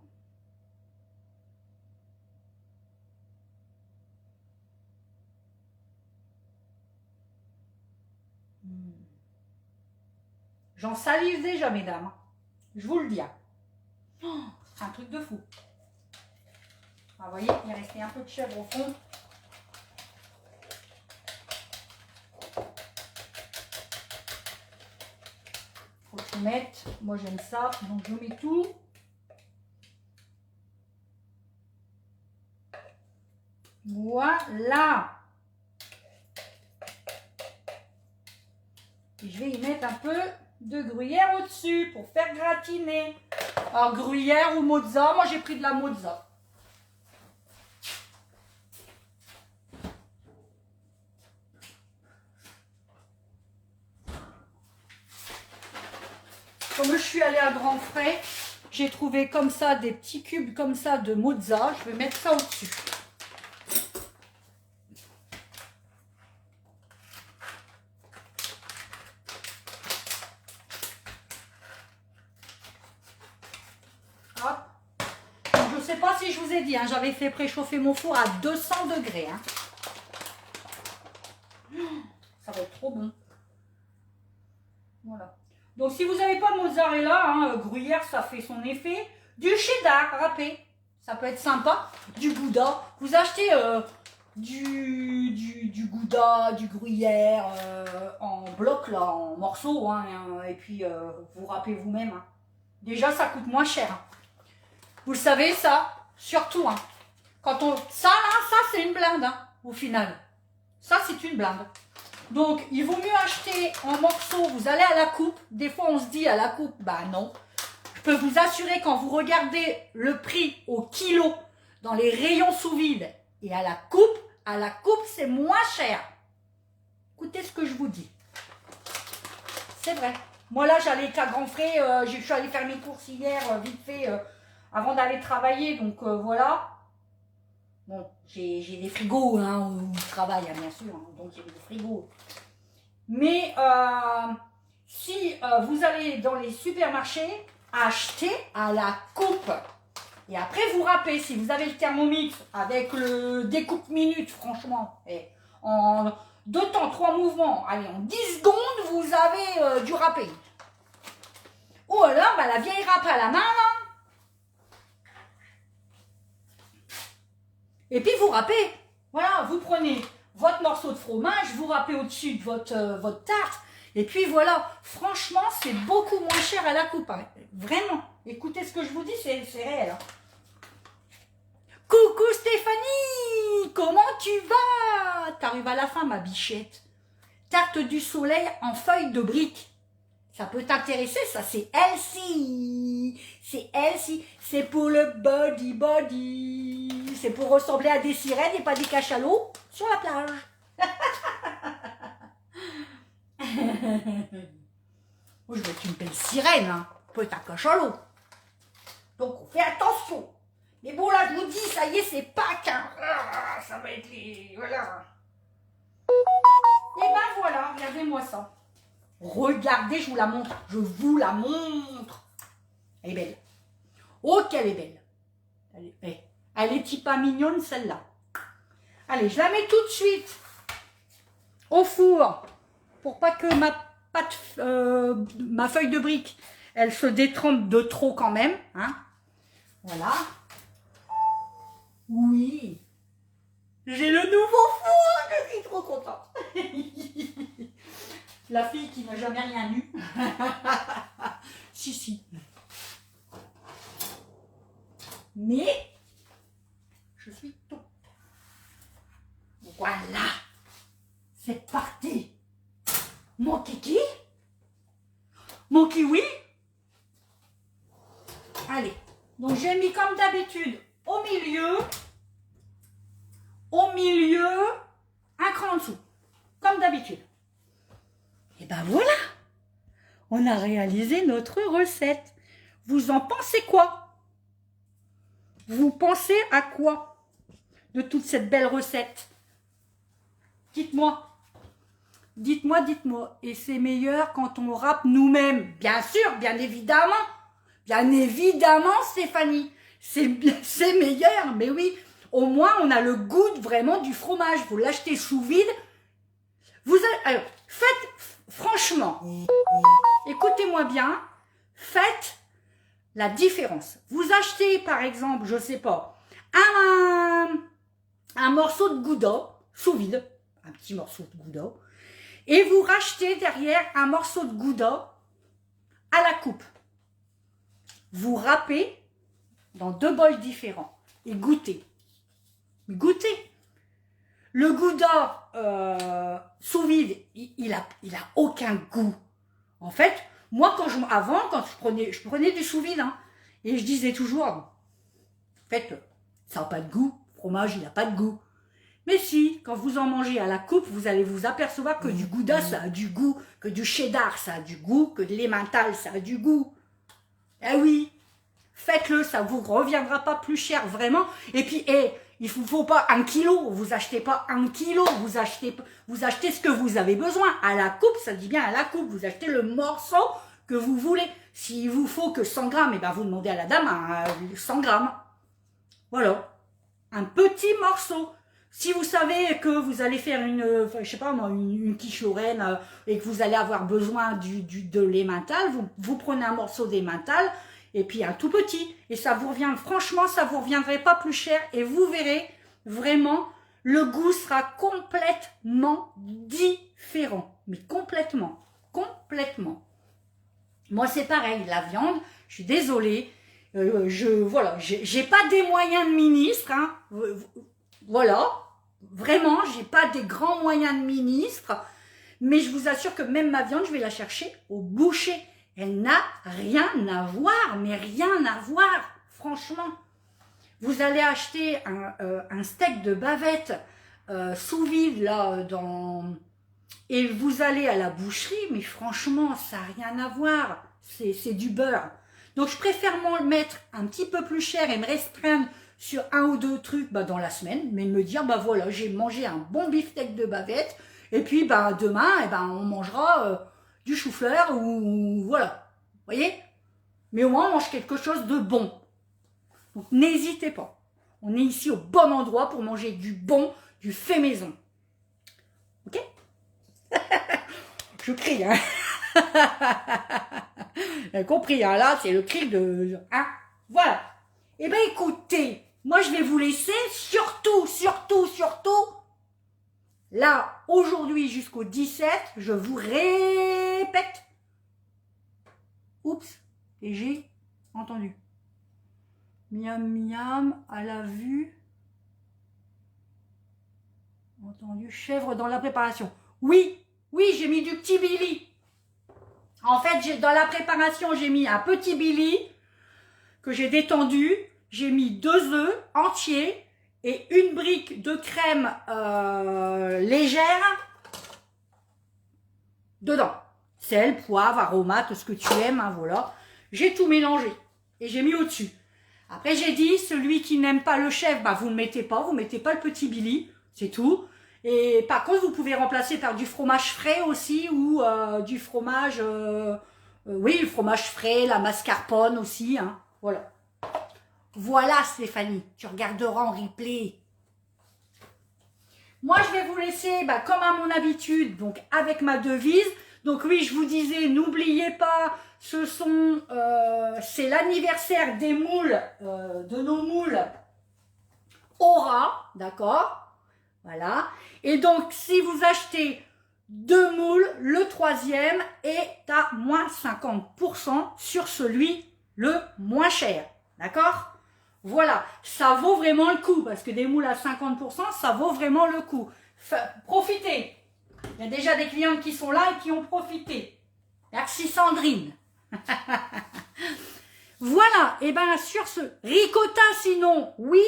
J'en salive déjà, mesdames. Je vous le dis. Oh, c'est un truc de fou. Ah, vous voyez, il restait un peu de chèvre au fond. Faut tout mettre. Moi, j'aime ça. Donc, je mets tout. Voilà. Et je vais y mettre un peu de gruyère au-dessus pour faire gratiner. Alors, gruyère ou mozza, moi j'ai pris de la mozza. Comme je suis allée à Grand Frais, j'ai trouvé comme ça des petits cubes comme ça de mozza. Je vais mettre ça au-dessus. sais pas si je vous ai dit, hein, j'avais fait préchauffer mon four à 200 degrés. Hein. Ça va être trop bon. Voilà. Donc si vous n'avez pas de mozzarella, hein, gruyère, ça fait son effet. Du cheddar râpé, ça peut être sympa. Du gouda, vous achetez du gouda, du gruyère en bloc, là, en morceaux, hein, et puis vous râpez vous-même. Hein. Déjà, ça coûte moins cher. Hein. Vous le savez, ça, surtout. Hein. Quand on... Ça, là, ça, c'est une blinde, hein, au final. Ça, c'est une blinde. Donc, il vaut mieux acheter en morceaux. Vous allez à la coupe. Des fois, on se dit à la coupe, bah non. Je peux vous assurer, quand vous regardez le prix au kilo dans les rayons sous vide et à la coupe, c'est moins cher. Écoutez ce que je vous dis. C'est vrai. Moi, là, j'allais être à grand frais. Je suis allée faire mes courses hier, vite fait, avant d'aller travailler. Donc, voilà. Bon, j'ai des frigos hein, où je travaille, hein, bien sûr. Hein, donc, j'ai des frigos. Mais si vous allez dans les supermarchés, achetez à la coupe. Et après, vous râpez. Si vous avez le Thermomix avec le découpe minute, franchement, et en 2 temps, 3 mouvements, allez, en 10 secondes, vous avez du râpé. Ou alors, bah, la vieille râpe à la main, là. Et puis, vous râpez. Voilà, vous prenez votre morceau de fromage, vous râpez au-dessus de votre tarte. Et puis, voilà. Franchement, c'est beaucoup moins cher à la coupe. Hein. Vraiment. Écoutez ce que je vous dis, c'est réel. Hein. Coucou Stéphanie, comment tu vas? T'arrives à la fin, ma bichette. Tarte du soleil en feuille de brique. Ça peut t'intéresser, ça c'est healthy. C'est healthy. C'est pour le body. C'est pour ressembler à des sirènes et pas des cachalots sur la plage. Moi, je veux être une belle sirène, hein. Pas être un cachalot. Donc, on fait attention. Mais bon, là, je vous dis, ça y est, c'est Pâques. Hein. Ah, ça va être les... Voilà. Et ben voilà, regardez-moi ça. Regardez, je vous la montre. Je vous la montre. Elle est belle. Oh, qu'elle est belle. Elle est pas mignonne, celle-là. Allez, je la mets tout de suite au four pour pas que ma feuille de brique, elle se détrempe de trop quand même. Hein. Voilà. Oui. J'ai le nouveau four, je suis trop contente. La fille qui n'a jamais rien eu. Si. Mais, je suis top. Voilà. C'est parti. Mon kiki. Mon kiwi. Allez. Donc, j'ai mis comme d'habitude au milieu, un cran en dessous. Comme d'habitude. Et ben voilà. On a réalisé notre recette. Vous en pensez quoi? Vous pensez à quoi de toute cette belle recette? Dites-moi. Dites-moi. Et c'est meilleur quand on râpe nous-mêmes. Bien sûr, bien évidemment. Bien évidemment, Stéphanie. C'est meilleur, mais oui. Au moins, on a le goût vraiment du fromage. Vous l'achetez sous vide. Alors, faites, franchement, écoutez-moi bien, faites la différence. Vous achetez, par exemple, je ne sais pas, un morceau de gouda sous vide, un petit morceau de gouda, et vous rachetez derrière un morceau de gouda à la coupe. Vous râpez dans 2 bols différents et goûtez. Goûtez. Le gouda sous vide, il a aucun goût. En fait, moi, avant, quand je prenais du sous vide, hein, et je disais toujours, en fait, ça n'a pas de goût. Le fromage, il n'a pas de goût. Mais si, quand vous en mangez à la coupe, vous allez vous apercevoir que du gouda, ça a du goût, que du cheddar, ça a du goût, que de l'emmental, ça a du goût. Eh oui, faites-le, ça vous reviendra pas plus cher, vraiment. Et puis, il ne faut pas 1 kilo, vous achetez pas 1 kilo, vous achetez ce que vous avez besoin. À la coupe, ça dit bien à la coupe, vous achetez le morceau que vous voulez. S'il vous faut que 100 grammes, eh ben vous demandez à la dame 100 grammes. Voilà, un petit morceau. Si vous savez que vous allez faire je sais pas moi, une quiche lorraine et que vous allez avoir besoin de l'emmental, vous prenez un morceau d'emmental et puis un tout petit. Et ça vous revient, franchement, ça vous reviendrait pas plus cher et vous verrez, vraiment, le goût sera complètement différent. Mais complètement, complètement. Moi, c'est pareil, la viande, je suis désolée, voilà, j'ai pas des moyens de ministre, hein, voilà, vraiment, j'ai pas des grands moyens de ministre, mais je vous assure que même ma viande, je vais la chercher au boucher. Elle n'a rien à voir, mais rien à voir, franchement. Vous allez acheter un steak de bavette sous vide, là, et vous allez à la boucherie, mais franchement, ça n'a rien à voir. C'est du beurre. Donc, je préfère m'en mettre un petit peu plus cher et me restreindre sur un ou deux trucs dans la semaine, mais me dire, voilà, j'ai mangé un bon beefsteak de bavette, et puis demain, on mangera du chou-fleur, ou voilà. Vous voyez? Mais au moins, on mange quelque chose de bon. Donc, n'hésitez pas. On est ici au bon endroit pour manger du bon, du fait maison. Ok? Je crie, hein. Vous avez compris, hein, là, c'est le cri de... Hein, voilà. Eh bien, écoutez, moi, je vais vous laisser, surtout, là, aujourd'hui jusqu'au 17, je vous répète. Oups, et j'ai entendu. Miam, miam, à la vue. Entendu, chèvre dans la préparation. Oui, j'ai mis du petit Billy. En fait, dans la préparation, j'ai mis un petit Billy que j'ai détendu. J'ai mis 2 œufs entiers et une brique de crème légère dedans. Sel, poivre, aromate, ce que tu aimes, hein, voilà. J'ai tout mélangé et j'ai mis au-dessus. Après, j'ai dit, celui qui n'aime pas le chèvre, vous ne mettez pas le petit Billy, c'est tout. Et par contre, vous pouvez remplacer par du fromage frais aussi, ou du fromage, oui, le fromage frais, la mascarpone aussi, hein, voilà. Voilà, Stéphanie, tu regarderas en replay. Moi, je vais vous laisser, comme à mon habitude, donc avec ma devise. Donc oui, je vous disais, n'oubliez pas, c'est l'anniversaire des moules, de nos moules Aura, d'accord? Voilà. Et donc, si vous achetez 2 moules, le 3e est à moins 50% sur celui le moins cher, d'accord? Voilà, ça vaut vraiment le coup, parce que des moules à 50%, ça vaut vraiment le coup. Profitez. Il y a déjà des clientes qui sont là et qui ont profité. Merci Sandrine. Voilà, et sur ce, ricotta sinon, oui,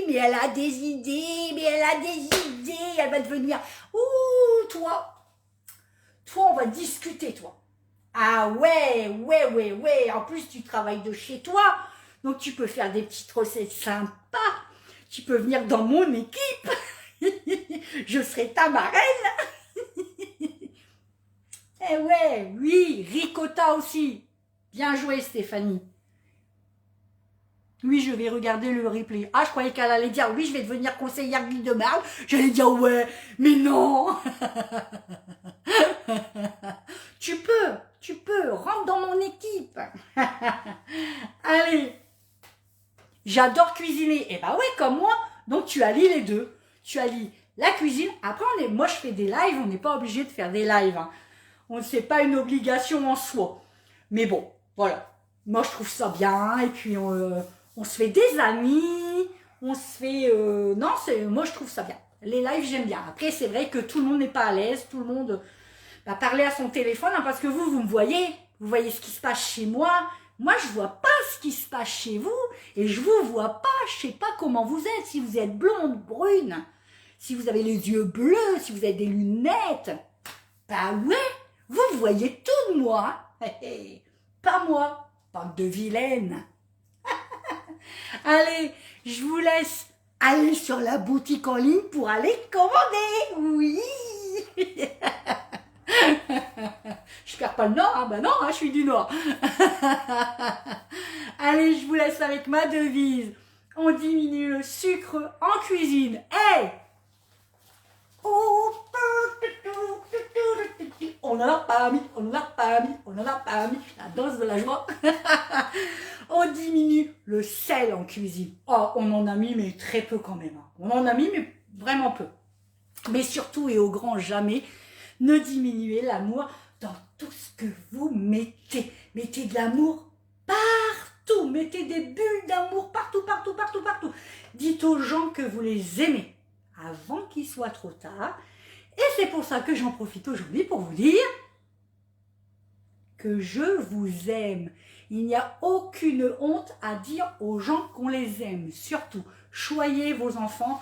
mais elle a des idées, elle va devenir, ouh, toi, on va discuter, toi. Ah ouais, en plus tu travailles de chez toi, donc tu peux faire des petites recettes sympas, tu peux venir dans mon équipe, je serai ta marraine. Eh ouais, oui, ricotta aussi. Bien joué, Stéphanie. Oui, je vais regarder le replay. Ah, je croyais qu'elle allait dire, oui, je vais devenir conseillère d'huile de marde. J'allais dire, ouais, mais non. Tu peux, rentre dans mon équipe. Allez. J'adore cuisiner. Eh ouais, comme moi. Donc, tu allies les deux. Tu allies la cuisine. Après, moi, je fais des lives. On n'est pas obligé de faire des lives. Hein. C'est pas une obligation en soi. Mais bon, voilà. Moi, je trouve ça bien. Et puis, on se fait des amis. On se fait... non, moi, je trouve ça bien. Les lives, j'aime bien. Après, c'est vrai que tout le monde n'est pas à l'aise. Tout le monde va parler à son téléphone. Hein, parce que vous me voyez. Vous voyez ce qui se passe chez moi. Moi, je vois pas ce qui se passe chez vous. Et je vous vois pas. Je sais pas comment vous êtes. Si vous êtes blonde, brune. Si vous avez les yeux bleus. Si vous avez des lunettes. Ouais. Vous voyez tout de moi. Pas moi. Bande de vilaine. Allez, je vous laisse aller sur la boutique en ligne pour aller commander. Oui. Je perds pas le nord. Hein. Non, hein, je suis du nord. Allez, je vous laisse avec ma devise. On diminue le sucre en cuisine. Hey! On n'en a pas mis, on n'en a pas mis, on n'en a pas mis. La danse de la joie. On diminue le sel en cuisine. Oh, on en a mis, mais très peu quand même. On en a mis, mais vraiment peu. Mais surtout et au grand jamais, ne diminuez l'amour dans tout ce que vous mettez. Mettez de l'amour partout. Mettez des bulles d'amour partout, partout, partout, partout. Dites aux gens que vous les aimez avant qu'il soit trop tard. Et c'est pour ça que j'en profite aujourd'hui pour vous dire que je vous aime. Il n'y a aucune honte à dire aux gens qu'on les aime. Surtout, choyez vos enfants,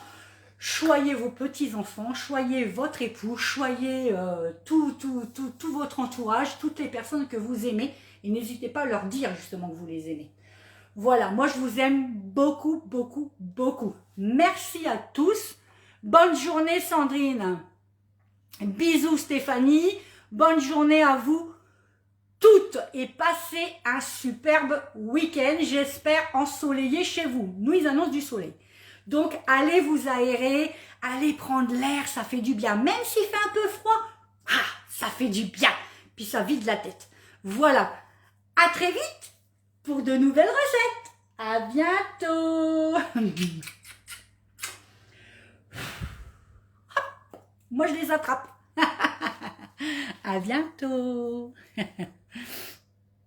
choyez vos petits-enfants, choyez votre époux, choyez tout votre entourage, toutes les personnes que vous aimez. Et n'hésitez pas à leur dire justement que vous les aimez. Voilà, moi je vous aime beaucoup, beaucoup, beaucoup. Merci à tous. Bonne journée Sandrine. Bisous Stéphanie. Bonne journée à vous toutes et passez un superbe week-end. J'espère ensoleillé chez vous. Nous, ils annoncent du soleil. Donc, allez vous aérer, allez prendre l'air, ça fait du bien. Même s'il fait un peu froid, ça fait du bien. Puis ça vide la tête. Voilà. À très vite pour de nouvelles recettes. À bientôt. Moi, je les attrape. À bientôt.